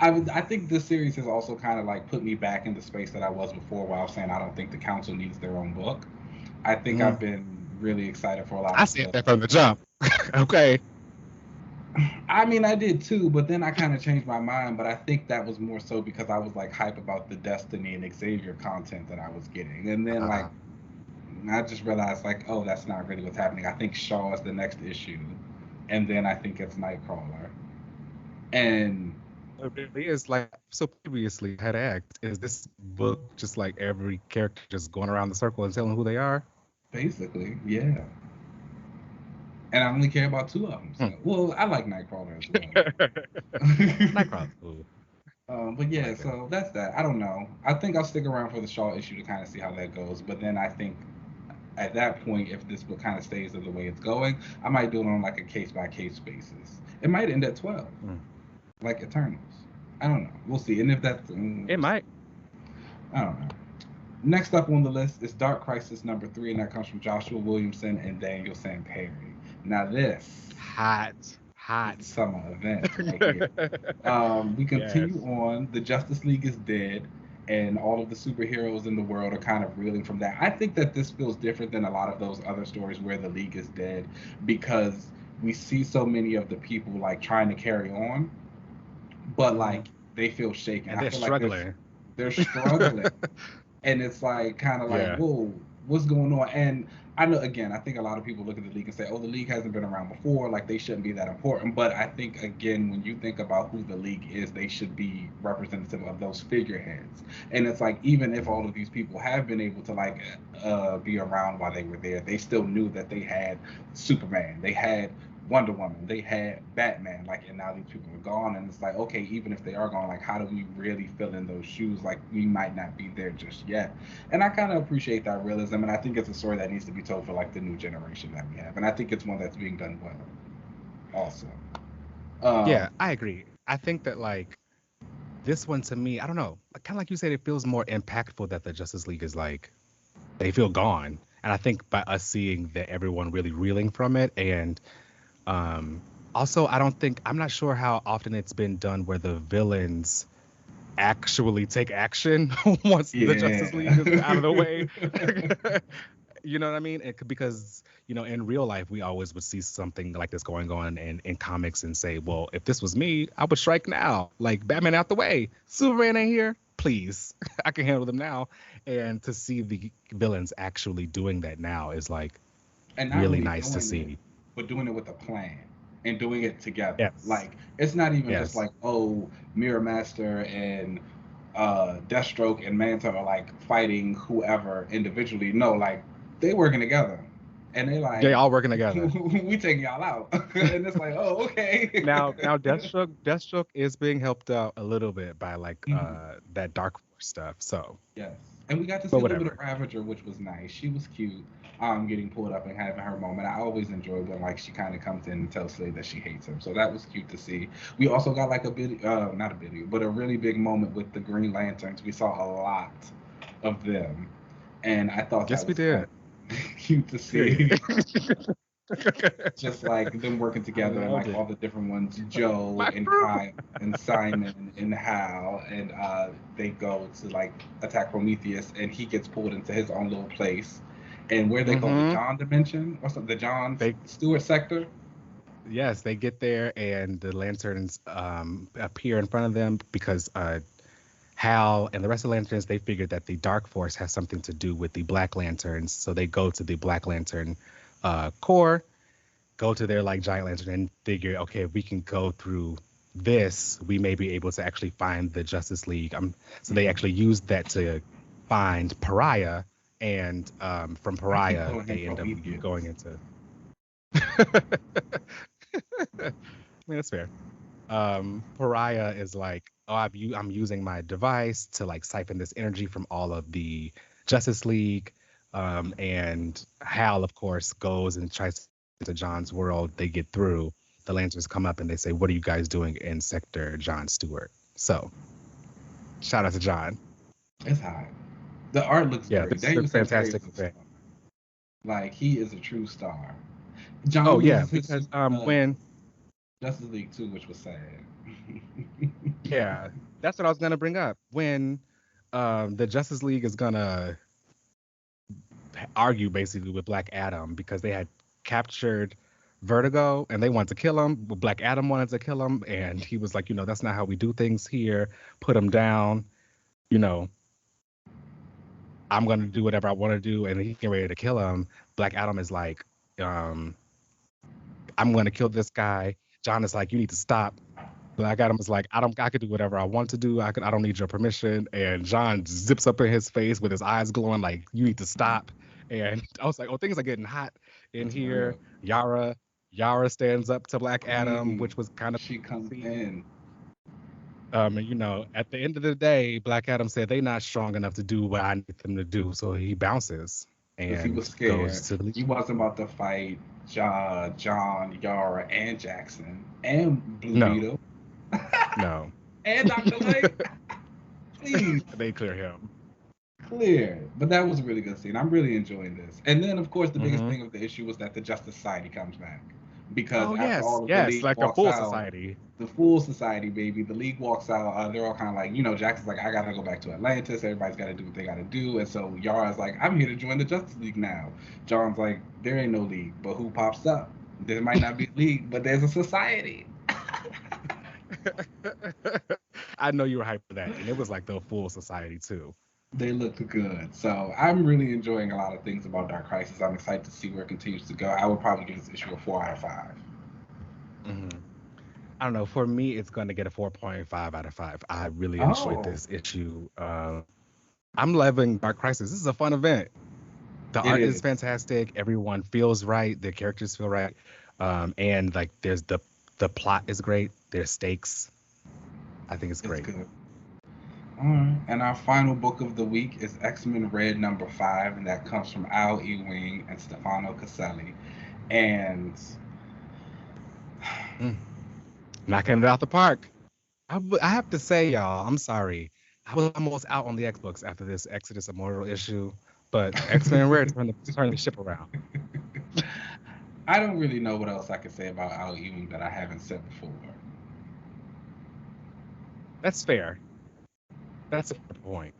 I think this series has also kind of like put me back in the space that I was before, where I was saying I don't think the council needs their own book. I think I've Mm. been really excited for a lot I of said the. that from the jump. Okay. I mean, I did too, but then I kind of changed my mind. But I think that was more so because I was like hype about the Destiny and Xavier content that I was getting, and then like Uh, I just realized like, oh, that's not really what's happening. I think Shaw is the next issue, and then I think it's Nightcrawler, and it really is like so previously I had asked, is this book just like every character just going around the circle and telling who they are? basically, yeah. And I only care about two of them. So, Hmm. well, I like Nightcrawler as well. Nightcrawler's cool. But I yeah, like that. so that's that. I don't know. I think I'll stick around for the Shaw issue to kind of see how that goes. But then I think at that point, if this book kind of stays the way it's going, I might do it on like a case by case basis. It might end at 12, Hmm. like Eternals. I don't know. We'll see. And if that's, It might. I don't know. Next up on the list is Dark Crisis number 3, and that comes from Joshua Williamson and Daniel Sampere. Now, this Hot. is the Hot. summer event right here. We Yes. continue on. The Justice League is dead, and all of the superheroes in the world are kind of reeling from that. I think that this feels different than a lot of those other stories where the League is dead because we see so many of the people like trying to carry on, but Mm. like they feel shaken. And I they're feel like struggling. they're struggling, and it's like kind of like, Yeah. whoa, what's going on? And I know again, I think a lot of people look at the league and say, oh, the league hasn't been around before, like they shouldn't be that important. But I think again, when you think about who the league is, they should be representative of those figureheads. And it's like even if all of these people have been able to like be around while they were there, they still knew that they had Superman, they had Wonder Woman, they had Batman, like, and now these people are gone, and it's like, okay, even if they are gone, like, how do we really fill in those shoes? Like, we might not be there just yet, and I kind of appreciate that realism, and I think it's a story that needs to be told for like the new generation that we have, and I think it's one that's being done well, also. Yeah, Um, I agree. I think that like this one to me, I don't know, kind of like you said, it feels more impactful that the Justice League is like they feel gone. And I think by us seeing that everyone really reeling from it and um Also, I'm not sure how often it's been done where the villains actually take action once the Justice League is out of the way. You know what I mean? Because, in real life, we always would see something like this going on in comics and say, well, if this was me, I would strike now. Like, Batman out the way. Superman ain't here. Please. I can handle them now. And to see the villains actually doing that now is like And not really only nice to doing it, see. but doing it with a plan and doing it together. Yes. Like it's not even just Yes. like, oh, Mirror Master and Deathstroke and Mantle are like fighting whoever individually. No, like they working together, and they They like all working together. we taking y'all out, and it's like, oh, okay. Now Deathstroke is being helped out a little bit by like Mhm. that Dark Force stuff. So, Yes. And we got to but see a little bit of whatever. Ravager, which was nice. She was cute. Getting pulled up and having her moment. I always enjoy when like she kind of comes in and tells Slade that she hates him. So that was cute to see. We also got like a bit, not a video, but a really big moment with the Green Lanterns. We saw a lot of them, and I thought that Yes, we was kind did. of cute to Period. see. Just like them working I together and loved like it. all the different ones, Joe My and crew. Kyle and Simon and Hal, and they go to like attack Prometheus, and he gets pulled into his own little place, and where they call the Mm-hmm. John dimension or something, the John They Stewart sector. Yes, they get there and the lanterns appear in front of them because Hal and the rest of the lanterns they figured that the Dark Force has something to do with the Black Lanterns, so they go to the Black Lantern core, go to their like giant lantern and figure, okay, if we can go through this, we may be able to actually find the Justice League. So they Mhm. actually used that to find Pariah, and from I keep Pariah calling him they end up Prometheus. going into. I mean, that's fair. Pariah is like, oh, I'm using my device to like siphon this energy from all of the Justice League. And Hal, of course, goes and tries to John's world. They get through. The Lancers come up and they say, "What are you guys doing in Sector John Stewart?" So, shout out to John. It's hot. The art looks Yeah, great. this is a Daniel Sampere fantastic is a event. star. Like he is a true star. Oh John yeah, loses his because uh, when Justice League too, which was sad. yeah, that's what I was gonna bring up. When the Justice League is gonna argue basically with Black Adam because they had captured Vertigo and they wanted to kill him. But Black Adam wanted to kill him, and he was like, that's not how we do things here. Put him down. You know, I'm gonna do whatever I want to do, and he's getting ready to kill him. Black Adam is like, um, I'm gonna kill this guy. John is like, you need to stop. Black Adam is like, I could do whatever I want to do. I don't need your permission. And John zips up in his face with his eyes glowing like, you need to stop. And I was like, oh, things are getting hot in It's real. here. Yara stands up to Black Adam, Queen, which was kind of she cool to comes see. in And at the end of the day, Black Adam said they're not strong enough to do what I need them to do. So he bounces because he was and goes scared. to the He Legion. wasn't about to fight John, Yara, and Jackson, and Blue No, Beetle, no, and Dr. Light. Please, they clear him. clear. But that was a really good scene. I'm really enjoying this. And then, of course, the biggest Hmm. thing of the issue was that the Justice Society comes back. Because Oh after yes, all of the yes, League like a walks full out, society. the full society, baby, the League walks out, they're all kind of like, Jackson's like, I gotta go back to Atlantis. Everybody's gotta do what they gotta do. And so Yara's like, I'm here to join the Justice League now. John's like, there ain't no League, but who pops up? There might not be a League, but there's a society. I know you were hyped for that, and it was like the full society too. They looked good. So I'm really enjoying a lot of things about Dark Crisis. I'm excited to see where it continues to go. I would probably give this issue a 4 out of 5. Hmm. I don't know. For me, it's going to get a 4.5 out of 5. I really enjoyed Oh, this issue. I'm loving Dark Crisis. This is a fun event. The it art is is. fantastic. Everyone feels right. The characters feel right. And like there's the plot is great. There's stakes. I think it's It's great. good. All right. And our final book of the week is X-Men Red #5, and that comes from Al Ewing and Stefano Caselli. And Mm. Knocking it out the park. I have to say, y'all, I'm sorry. I was almost out on the Xbox after this Exodus Immortal issue, but X-Men Red turned the ship around. I don't really know what else I can say about Al Ewing that I haven't said before. That's fair. That's a fair point.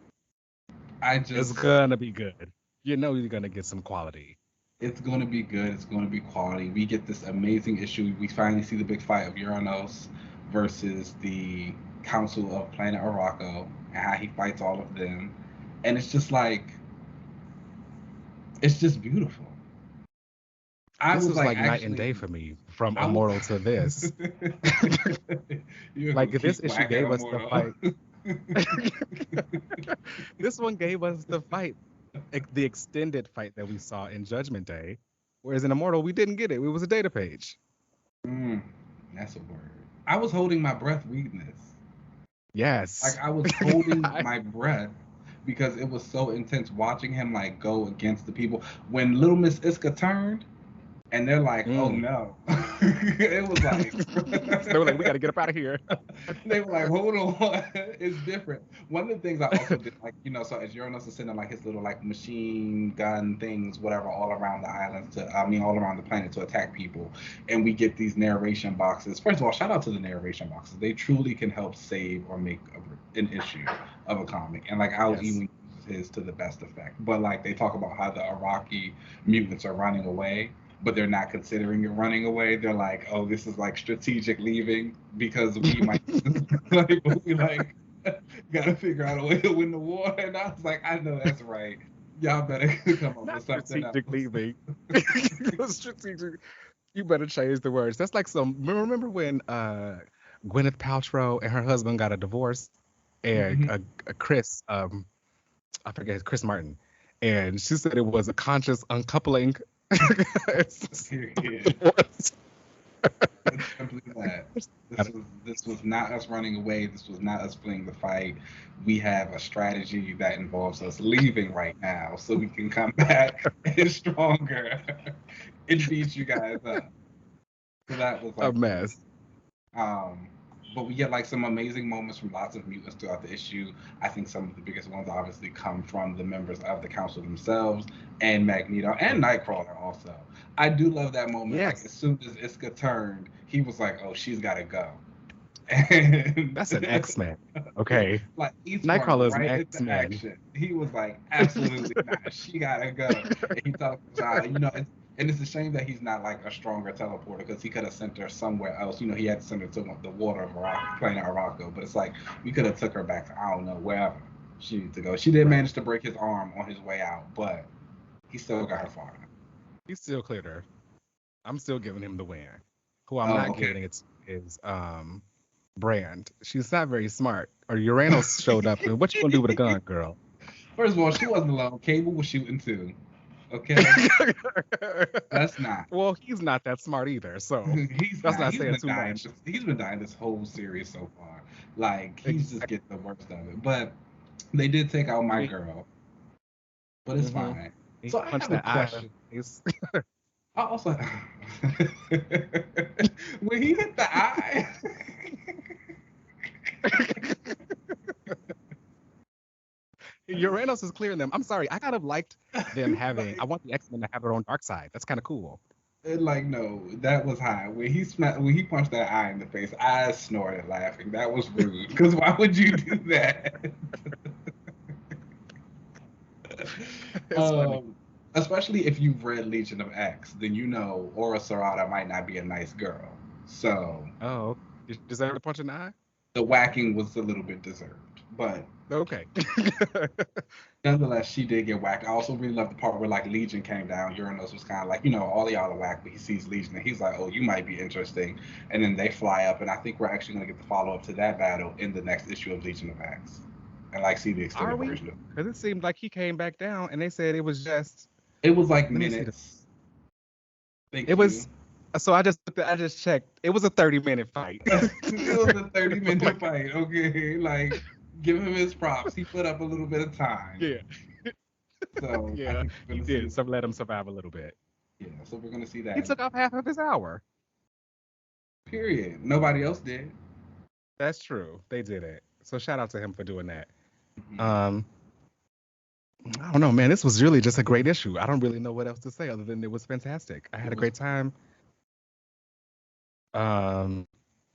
I It's just, gonna be good. You know you're gonna get some quality. it's going to be good. It's going to be quality. We get this amazing issue. We finally see the big fight of Uranus versus the Council of Planet Araco and how he fights all of them. And it's just like, it's just beautiful. I This was was like, like night and actually, day for me from I was. Immortal to this. You're Like gonna this keep issue whacking gave us the Immortal. fight. This one gave us the fight, the extended fight that we saw in Judgment Day, whereas in Immortal we didn't get it. It was a data page. Mm, that's a word. I was holding my breath reading this. Like Yes. I was holding I- my breath because it was so intense watching him like go against the people. When Little Miss Iska turned, and they're like, "Oh mm. no," it was like They were like, we got to get up out of here. they were like, "Hold on, it's different." One of the things I also did, like so as Uranus is sending like his little like machine gun things, whatever, all around the islands to, all around the planet to attack people, and we get these narration boxes. First of all, shout out to the narration boxes. They truly can help save or make an issue of a comic, and like Al Yes. Ewing uses his to the best effect. But like they talk about how the Iraqi mutants are running away, but they're not considering it running away. They're like, oh, this is like strategic leaving because we might like, we like gotta figure out a way to win the war. And I was like, I know that's right. Y'all better come up with Not something else. strategic leaving. Strategic. You better change the words. That's like some. Remember when Gwyneth Paltrow and her husband got a divorce, and Mhm. Chris, I forget Chris Martin, and she said it was a conscious uncoupling. It's Period. divorce. It's simply that. This was not us running away. This was not us fleeing the fight. We have a strategy that involves us leaving right now, so we can come back and stronger and beat you guys up. So that was A like really. mess. Um, but we get like some amazing moments from lots of mutants throughout the issue. I think some of the biggest ones obviously come from the members of the council themselves and Magneto and Nightcrawler also. I do love that moment. Like Yes, as soon as Iska turned, he was like, "Oh, she's got to go," and that's an X-Men. Okay, like he sprung Nightcrawler is an right into X-Men. action. He was like, "Absolutely not. She gotta go." And he tells the child, and it's a shame that he's not like a stronger teleporter because he could have sent her somewhere else. He had to send her to the water of planet Araco, but it's like we could have took her back to I don't know wherever she needed to go. She did Right. manage to break his arm on his way out, but he still got her far enough. He still cleared her. I'm still giving him the win. Who I'm Oh, not okay. giving it to is Brand. She's not very smart. Or Uranus showed up and what you gonna do with a gun, girl? First of all, she wasn't alone. Cable was shooting too. Okay, that's not. Well, he's not that smart either, so He's that's not. not He's saying been too dying. much. He's been dying this whole series so far. Like he's just Exactly. getting the worst of it. But they did take out my girl, but it's Mm-hmm. fine. He So I punched have a that eye in her question. face. I also when he hit the eye. Uranus is clearing them. I'm sorry. I kind of liked them having. I like, want the X Men to have their own dark side. That's kind of cool. like no, that was high. When he punched that eye in the face, I snorted laughing. That was rude. Because why would you do that? It's funny. um, Especially if you've read Legion of X, then you know Aura Sarada might not be a nice girl. So Oh, you deserve to punch in the eye. the whacking was a little bit deserved, but Okay. nonetheless, she did get whacked. I also really love the part where like Legion came down. Uranus was kind of like, all of y'all are whacked, but he sees Legion and he's like, oh, you might be interesting. And then they fly up, and I think we're actually gonna get the follow up to that battle in the next issue of Legion of X, and like see the Are extended we? version of it. Because it seemed like he came back down, and they said it was just. It was like Let me see the. minutes. It Thank you. was. So I just checked. It was a 30-minute fight. It was a 30-minute fight. Okay, like give him his props. He put up a little bit of time, Yeah, so I yeah, think we're he gonna see did. So that. let him survive a little bit. Yeah, so we're gonna see He that. took off half of his hour. Period. Nobody else did. That's true. They did it. So shout out to him for doing that. Mhm. Um, I don't know, man. This was really just a great issue. I don't really know what else to say other than it was fantastic. I had a great time.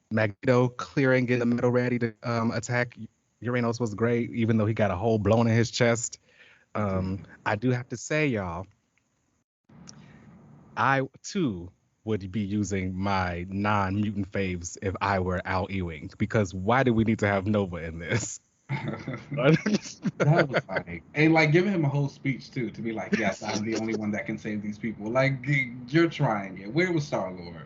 Magneto clearing, getting the metal ready to attack Uranos was great, even though he got a hole blown in his chest. I do have to say, y'all, I too would be using my non-mutant faves if I were Al Ewing, because why do we need to have Nova in this? That was like, and like giving him a whole speech too, to be like, yes, I'm the only one that can save these people. Like, you're trying it. Where was Star-Lord?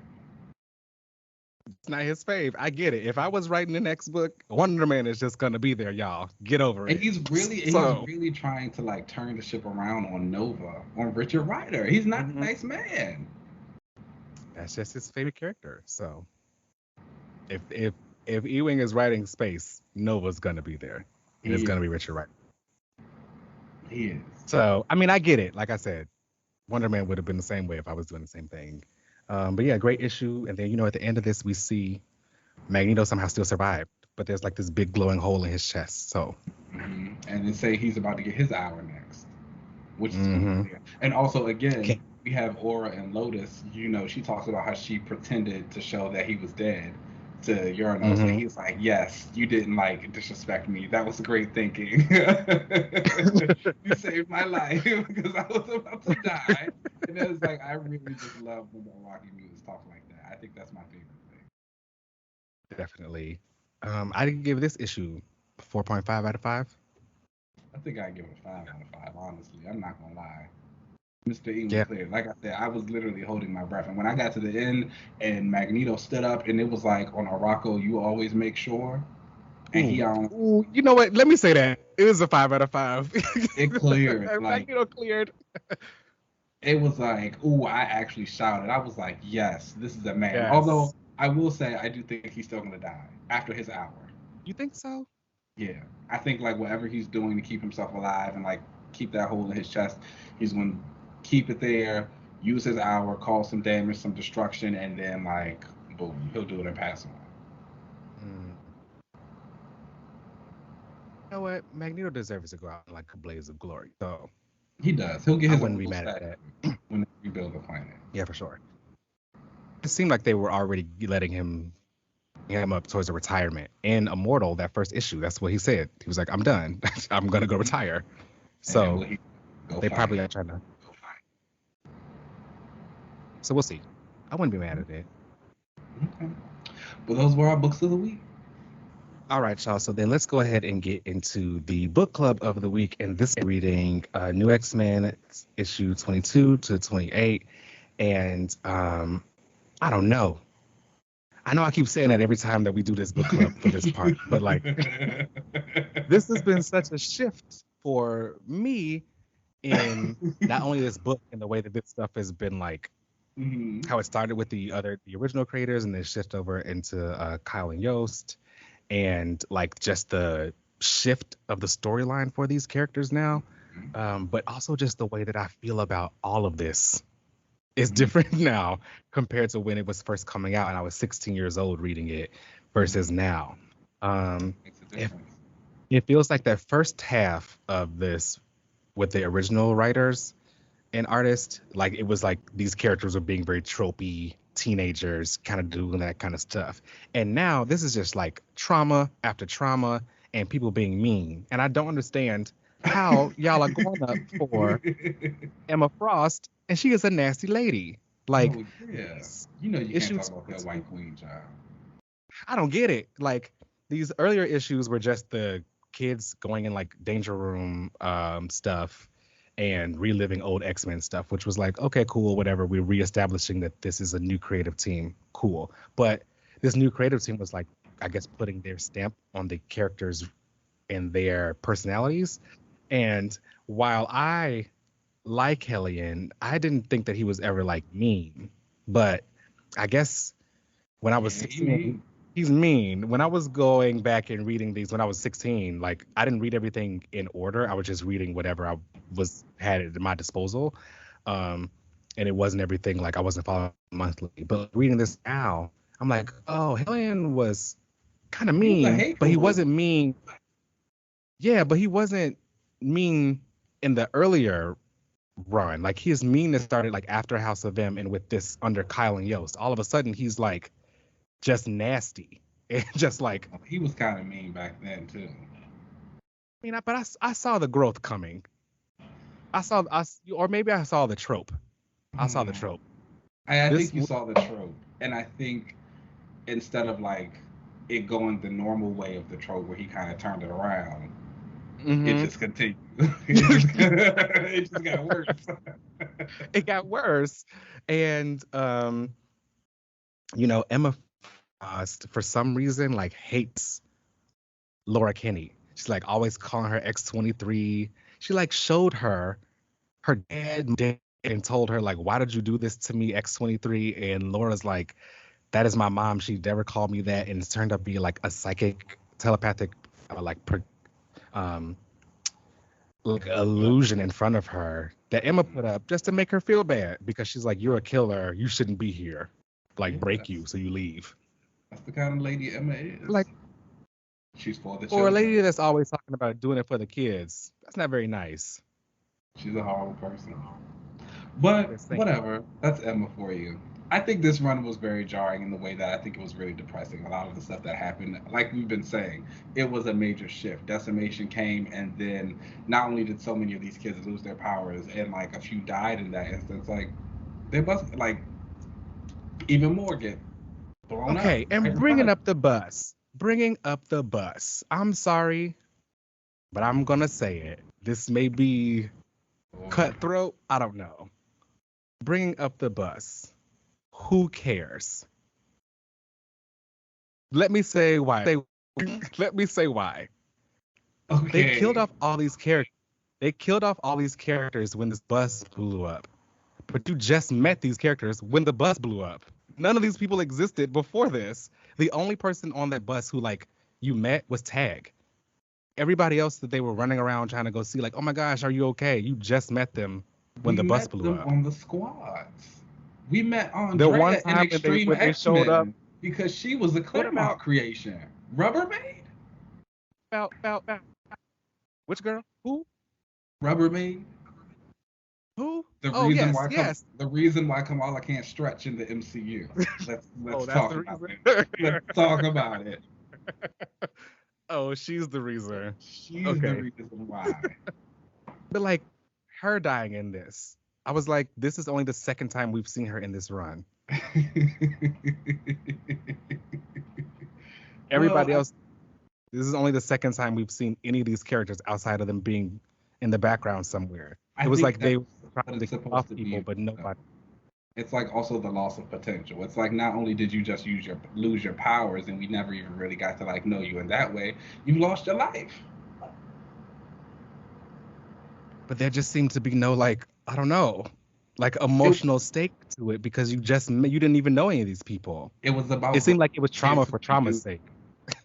It's not his fave. I get it. If I was writing the next book, Wonder Man is just gonna be there, y'all. Get over it. And he's really trying to like turn the ship around on Nova, on Richard Rider. He's not a nice man. That's just his favorite character. So if Ewing is writing space, Nova's gonna be there. And it's gonna be Richard Rider. He is. So I mean, I get it. Like I said, Wonder Man would have been the same way if I was doing the same thing. But yeah, great issue. And then, at the end of this, we see Magneto somehow still survived, but there's like this big glowing hole in his chest. So, and they say he's about to get his hour next, which is and also again, we have Aura and Lotus. She talks about how she pretended to show that he was dead to Uranos, and he's like, "Yes, you didn't like disrespect me. That was great thinking. You saved my life because I was about to die." And it was like, I really just love when the Milwaukee Muse talk like that. I think that's my favorite thing. Definitely. I did give this issue 4.5 out of 5. I think I give it a 5 out of 5. Honestly, I'm not gonna lie. Mr. Ewing cleared. Like I said, I was literally holding my breath. And when I got to the end and Magneto stood up and it was like, on Araco, you always make sure. And he you know what? Let me say that. It was a 5 out of 5. It cleared. Magneto cleared. It was like, I actually shouted. I was like, yes, this is a man. Yes. Although, I will say, I do think he's still going to die after his hour. You think so? Yeah. I think, like, whatever he's doing to keep himself alive and, like, keep that hole in his chest, he's going to keep it there, use his hour, cause some damage, some destruction, and then, like, boom, he'll do it and pass on. You know what? Magneto deserves to go out in, like, a blaze of glory. So he does. He'll get his. I wouldn't be mad at that. When they rebuild the planet. Yeah, for sure. It seemed like they were already letting him up towards a retirement. In Immortal, that first issue, that's what he said. He was like, "I'm done. I'm gonna go retire." So they probably are trying to. So we'll see. I wouldn't be mad at it. Okay. Well, those were our books of the week. All right, y'all. So then let's go ahead and get into the book club of the week. And this is reading New X-Men issue 22 to 28. And I don't know. I know I keep saying that every time that we do this book club for this part, but like this has been such a shift for me in not only this book and the way that this stuff has been like how it started with the original creators and then shift over into Kyle and Yost. And like just the shift of the storyline for these characters now, but also just the way that I feel about all of this is different now compared to when it was first coming out and I was 16 years old reading it versus now. It feels like that first half of this with the original writers and artists, like it was like these characters were being very tropey, teenagers kind of doing that kind of stuff. And now this is just like trauma after trauma and people being mean. And I don't understand how y'all are going up for Emma Frost and she is a nasty lady. Like, you can't talk about that white queen, child. I don't get it. Like these earlier issues were just the kids going in like danger room stuff and reliving old X-Men stuff, which was like, okay, cool, whatever. We're reestablishing that this is a new creative team. Cool. But this new creative team was like, I guess, putting their stamp on the characters and their personalities. And while I like Hellion, I didn't think that he was ever like mean. But I guess when I was 16, he's mean. When I was going back and reading these when I was 16, like I didn't read everything in order. I was just reading whatever I had at my disposal. And it wasn't everything, like I wasn't following monthly. But reading this now, I'm like, oh, Hellion was kind of mean, but he wasn't mean. Yeah, but he wasn't mean in the earlier run, like his meanness started like after House of M and with this under Kyle and Yost. All of a sudden he's like just nasty and just like He was kind of mean back then too. I mean, but I saw the growth coming. Or maybe I saw the trope. I saw the trope. I think you saw the trope, and I think instead of like it going the normal way of the trope where he kind of turned it around, it just continued. It just got worse. It got worse, and Emma Frost for some reason like hates Laura Kinney. She's like always calling her X-23. She like showed her dad and told her like, why did you do this to me, X-23? And Laura's like, that is my mom. She never called me that. And it's turned out to be like a psychic, telepathic, illusion in front of her that Emma put up just to make her feel bad because she's like, you're a killer. You shouldn't be here. Like, break you so you leave. That's the kind of lady Emma is. Like, she's for the or children. a lady that's always talking about doing it for the kids. That's not very nice. She's a horrible person. But whatever. That's Emma for you. I think this run was very jarring in the way that I think it was really depressing. A lot of the stuff that happened, like we've been saying, it was a major shift. Decimation came, and then not only did so many of these kids lose their powers, and like a few died in that instance, like they must like even more get blown up. Okay, and bringing up the bus. I'm sorry, but I'm gonna say it. This may be cutthroat. I don't know. Bringing up the bus. Who cares? Let me say why. Let me say why. Okay. They killed off all these characters. When this bus blew up. But you just met these characters when the bus blew up. None of these people existed before this. The only person on that bus who like you met was Tag. Everybody else that they were running around trying to go see, like, oh my gosh, are you okay? You just met them when the bus blew up. On the squads. We met Andromeda in Extreme X-Men showed up because she was a Claremont creation. Rubbermaid? About. Which girl? Who? Rubbermaid. Who? The reason why Kamala can't stretch in the MCU. Let's talk about it. Let's talk about it. Oh, she's the reason. She's the reason why. But like her dying in this, I was like, this is only the second time we've seen her in this run. Everybody else, this is only the second time we've seen any of these characters outside of them being in the background somewhere. It was like they were trying to kill off people, but nobody. It's like also the loss of potential. It's like not only did you just lose your powers and we never even really got to like know you in that way, you lost your life. But there just seemed to be no like, I don't know, like emotional stake to it because you didn't even know any of these people. It was about. It seemed like it was trauma for trauma's sake.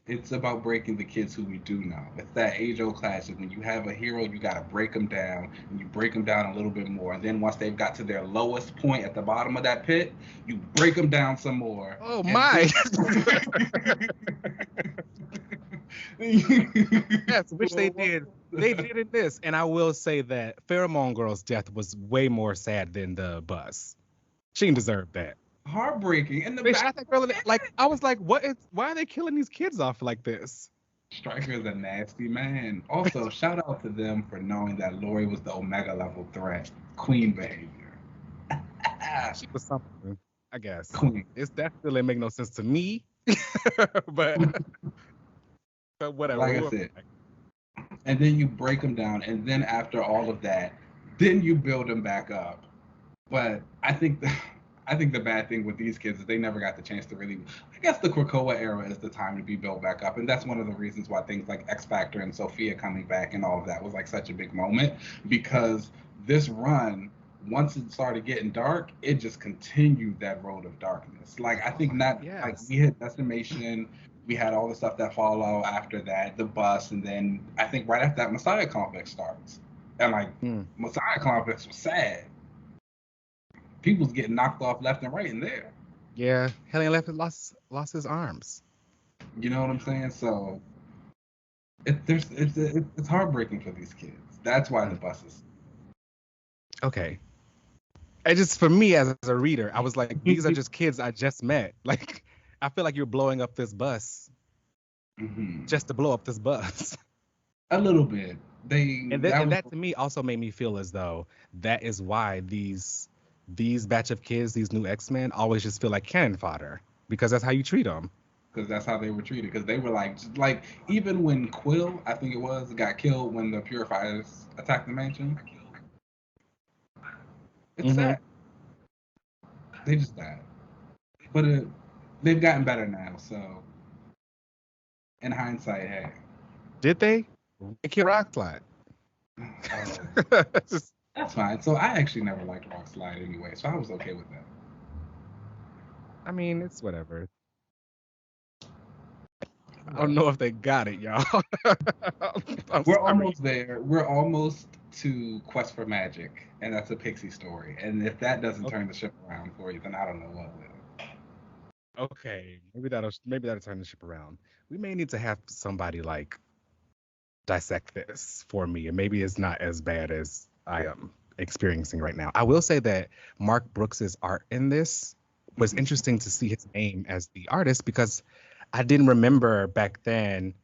It's about breaking the kids who we do know. It's that age-old classic. When you have a hero, you got to break them down, and you break them down a little bit more. And then once they've got to their lowest point at the bottom of that pit, you break them down some more. Oh, my. Yes, which they did. They did in this. And I will say that Pheromone Girl's death was way more sad than the bus. She didn't deserve that. Heartbreaking. And I was like, why are they killing these kids off like this? Stryker's a nasty man. Also, shout out to them for knowing that Lori was the Omega level threat. Queen behavior. She was something, I guess. Queen. That still didn't make no sense to me. but whatever. Like I said. And then you break them down, and then after all of that, then you build them back up. But I think the bad thing with these kids is they never got the chance to really. I guess the Krakoa era is the time to be built back up, and that's one of the reasons why things like X Factor and Sophia coming back and all of that was like such a big moment, because this run, once it started getting dark, it just continued that road of darkness. Like I think like we hit Decimation, we had all the stuff that follow after that, the bus, and then I think right after that Messiah Complex starts, and like Messiah Complex was sad. People's getting knocked off left and right in there. Yeah, Hellion lost his arms. You know what I'm saying? So it's heartbreaking for these kids. That's why the bus is Okay. And just for me as a reader, I was like, these are just kids I just met. Like, I feel like you're blowing up this bus just to blow up this bus. A little bit. And that to me also made me feel as though that is why these batch of kids, these new X-Men, always just feel like cannon fodder, because that's how you treat them. Because that's how they were treated. Because they were like even when Quill, I think it was, got killed when the Purifiers attacked the mansion. It's sad. They just died. But they've gotten better now. So in hindsight, hey. Did they? Kill Rockslide. That's fine. So I actually never liked Rockslide anyway, so I was okay with that. I mean, it's whatever. I don't know if they got it, y'all. We're almost there. We're almost to Quest for Magic, and that's a Pixie story. And if that doesn't turn the ship around for you, then I don't know what will. Okay, maybe that'll turn the ship around. We may need to have somebody like dissect this for me, and maybe it's not as bad as I am experiencing right now. I will say that Mark Brooks's art in this was interesting to see his name as the artist, because I didn't remember back then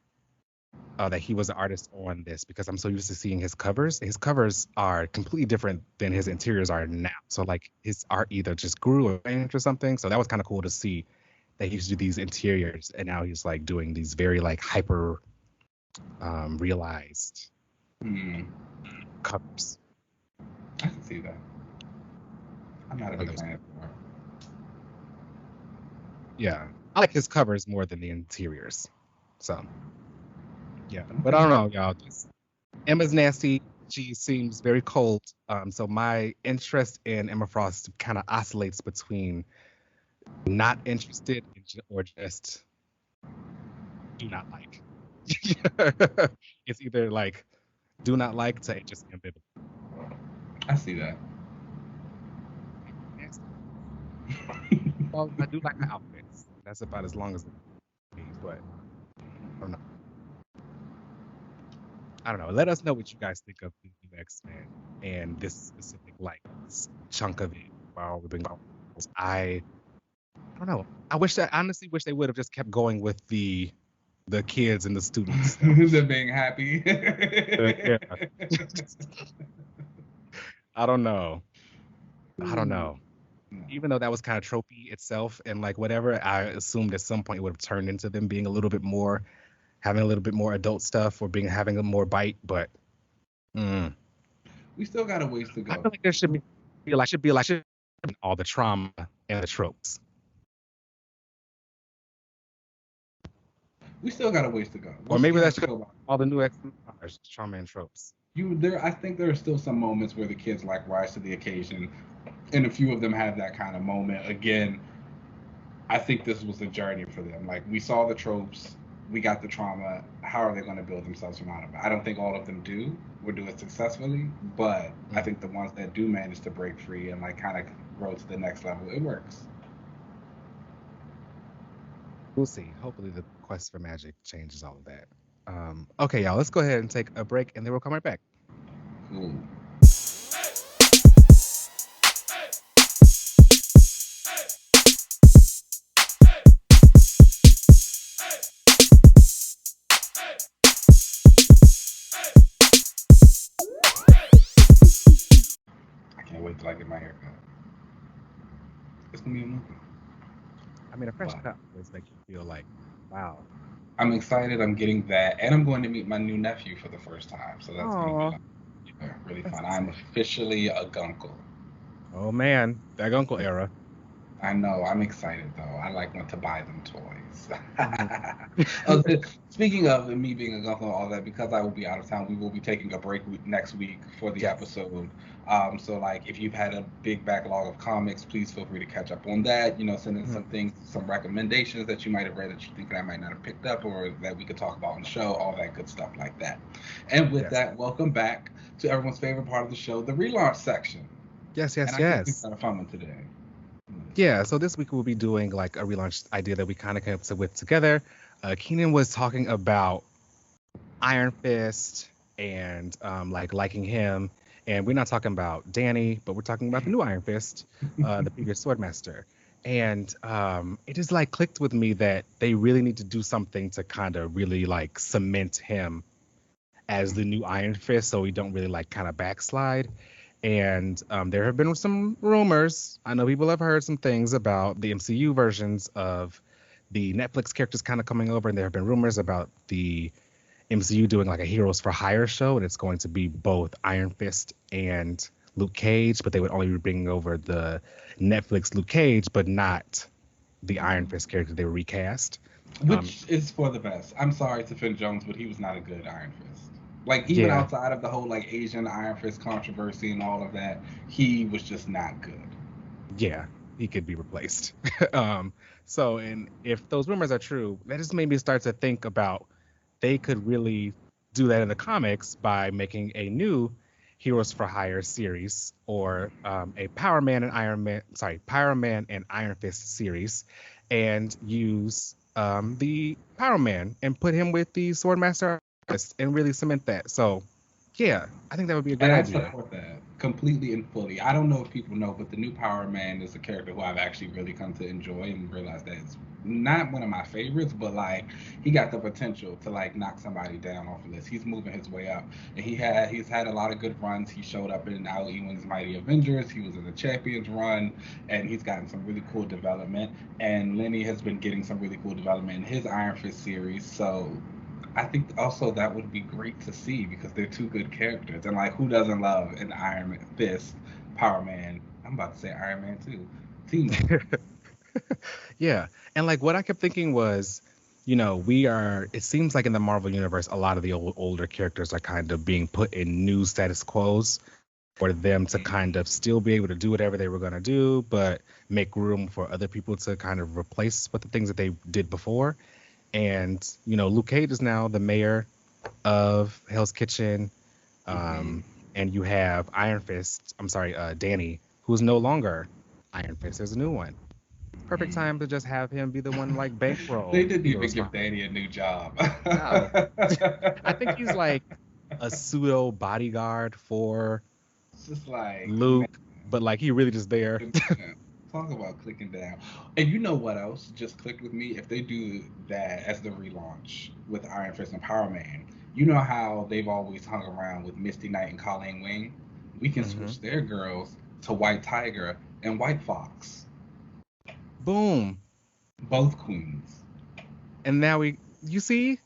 that he was an artist on this, because I'm so used to seeing his covers. His covers are completely different than his interiors are now. So like his art either just grew or changed or something. So that was kind of cool to see that he used to do these interiors, and now he's like doing these very like hyper realized covers. I can see that. I'm not a big fan of it. Yeah, I like his covers more than the interiors. So, yeah, but I don't know, y'all. Emma's nasty. She seems very cold. So my interest in Emma Frost kind of oscillates between not interested or just do not like. It's either like do not like to just ambivalent. I see that. Well, I do like the outfits. That's about as long as it be, but I don't know. Let us know what you guys think of the new X-Men and this specific like chunk of it while we've been going. I don't know. I honestly wish they would have just kept going with the kids and the students. They're being happy. Yeah. I don't know. Even though that was kind of tropey itself and like whatever, I assumed at some point it would have turned into them being having a little bit more adult stuff or having a more bite, but we still got a ways to go. I feel like there should be all the trauma and the tropes. We still got a ways to go. Or maybe that's all the new X-Men trauma and tropes. I think there are still some moments where the kids like rise to the occasion, and a few of them have that kind of moment. Again, I think this was a journey for them. Like, we saw the tropes, we got the trauma. How are they going to build themselves from out of it? I don't think all of them do or do it successfully, but I think the ones that do manage to break free and like kind of grow to the next level, it works. We'll see. Hopefully the quest for magic changes all of that. Okay, y'all, let's go ahead and take a break, and then we'll come right back. Cool. I can't wait till I get my hair cut. It's gonna be a movie. I mean, a fresh cut always makes you feel like, wow. I'm excited. I'm getting that, and I'm going to meet my new nephew for the first time. So that's going to be really fun. I'm officially a gunkle. Oh man, that gunkle era. I know. I'm excited though. I like want to buy them toys. Speaking of me being a gunkle and all that, because I will be out of town, we will be taking a break next week for the episode. So like, if you've had a big backlog of comics, please feel free to catch up on that. Send in some things, some recommendations that you might have read that you think that I might not have picked up, or that we could talk about on the show, all that good stuff like that. And with that, welcome back to everyone's favorite part of the show, the relaunch section. Yes. And I think we had a fun one today. Yeah, so this week we'll be doing like a relaunch idea that we kind of came up with together. Keenan was talking about Iron Fist and like liking him, And we're not talking about Danny, but we're talking about the new Iron Fist, the previous Swordmaster. And it just like clicked with me that they really need to do something to kind of really like cement him as the new Iron Fist, so we don't really like kind of backslide. And there have been some rumors. I know people have heard some things about the MCU versions of the Netflix characters kind of coming over, and there have been rumors about the MCU doing like a Heroes for Hire show, and it's going to be both Iron Fist and Luke Cage, but they would only be bringing over the Netflix Luke Cage, but not the Iron Fist character. They were recast. Which is for the best. I'm sorry to Finn Jones, but he was not a good Iron Fist. Like, even outside of the whole, like, Asian Iron Fist controversy and all of that, he was just not good. Yeah, he could be replaced. So, and if those rumors are true, that just made me start to think about they could really do that in the comics by making a new Heroes for Hire series, or a Power Man and Iron Fist series, and use the Power Man and put him with the Swordmaster and really cement that. So, yeah, I think that would be a good idea. I support that completely and fully. I don't know if people know, but the new Power Man is a character who I've actually really come to enjoy and realize that it's not one of my favorites, but like he got the potential to like knock somebody down off the list. He's moving his way up, and he's had a lot of good runs. He showed up in Al Ewing's Mighty Avengers. He was in the Champions run, and he's gotten some really cool development. And Lenny has been getting some really cool development in his Iron Fist series. So I think also that would be great to see because they're two good characters. And like, who doesn't love an Iron Fist, Power Man? I'm about to say Iron Man too. Team. Yeah. And like what I kept thinking was, it seems like in the Marvel universe, a lot of the older characters are kind of being put in new status quos for them to kind of still be able to do whatever they were going to do, but make room for other people to kind of replace what the things that they did before. And, Luke Cage is now the mayor of Hell's Kitchen. And you have Danny, who's no longer Iron Fist. There's a new one. Perfect time to just have him be the one like bankroll. They didn't even give Danny a new job. No. I think he's like a pseudo bodyguard for just like Luke, but like he really just there. Talk about clicking down. And you know what else just clicked with me? If they do that as the relaunch with Iron Fist and Power Man, you know how they've always hung around with Misty Knight and Colleen Wing? We can switch their girls to White Tiger and White Fox. Boom. Both queens. And now you see,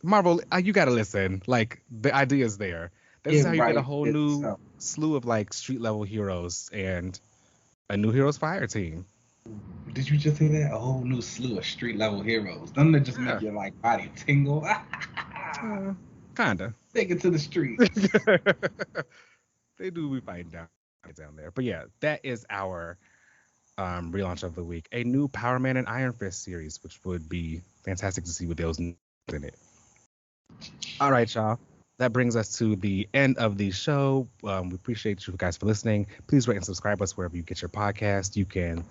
Marvel, you gotta listen. Like, the idea is there. That's how you get a whole new slew of like street level heroes and a new Heroes for Hire team. Did you just hear that? A whole new slew of street level heroes. Doesn't it just make your like body tingle? Kinda. Take it to the streets. They do be fighting down there. But yeah, that is our relaunch of the week. A new Power Man and Iron Fist series, which would be fantastic to see with those in it. All right, y'all. That brings us to the end of the show. We appreciate you guys for listening. Please rate and subscribe us wherever you get your podcast. You can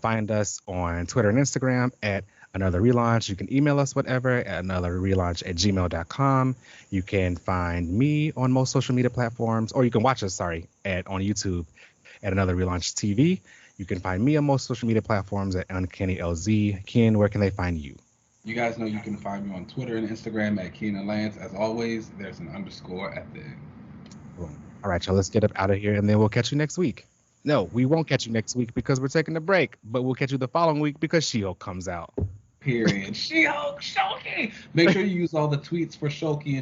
find us on Twitter and Instagram at Another Relaunch. You can email us whatever at anotherrelaunch@gmail.com. You can find me on most social media platforms, or you can watch us, on YouTube at Another Relaunch TV. You can find me on most social media platforms at UncannyLZ. Ken, where can they find you? You guys know you can find me on Twitter and Instagram at Keenan Lance. As always, there's an underscore at the end. Boom. All right, y'all, let's get up out of here, and then we'll catch you next week. No, we won't catch you next week because we're taking a break, but we'll catch you the following week because She-Hulk comes out. Period. She-Hulk, Shoki! Make sure you use all the tweets for Shoki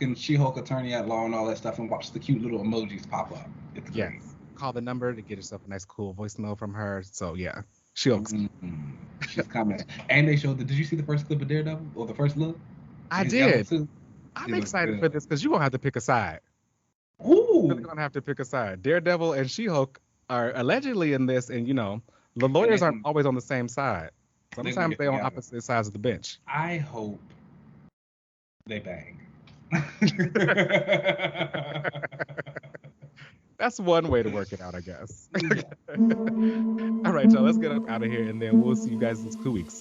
and She-Hulk Attorney at Law and all that stuff, and watch the cute little emojis pop up. It's great. Call the number to get yourself a nice, cool voicemail from her. So, yeah. She-Hulk's she's coming. And they showed did you see the first clip of Daredevil or the first look? I did. I'm excited for this because you're gonna have to pick a side. Ooh. You're gonna have to pick a side. Daredevil and She-Hulk are allegedly in this, and the lawyers aren't always on the same side. Sometimes they're on opposite sides of the bench. I hope they bang. That's one way to work it out, I guess. All right, y'all, let's get up out of here, and then we'll see you guys in 2 weeks.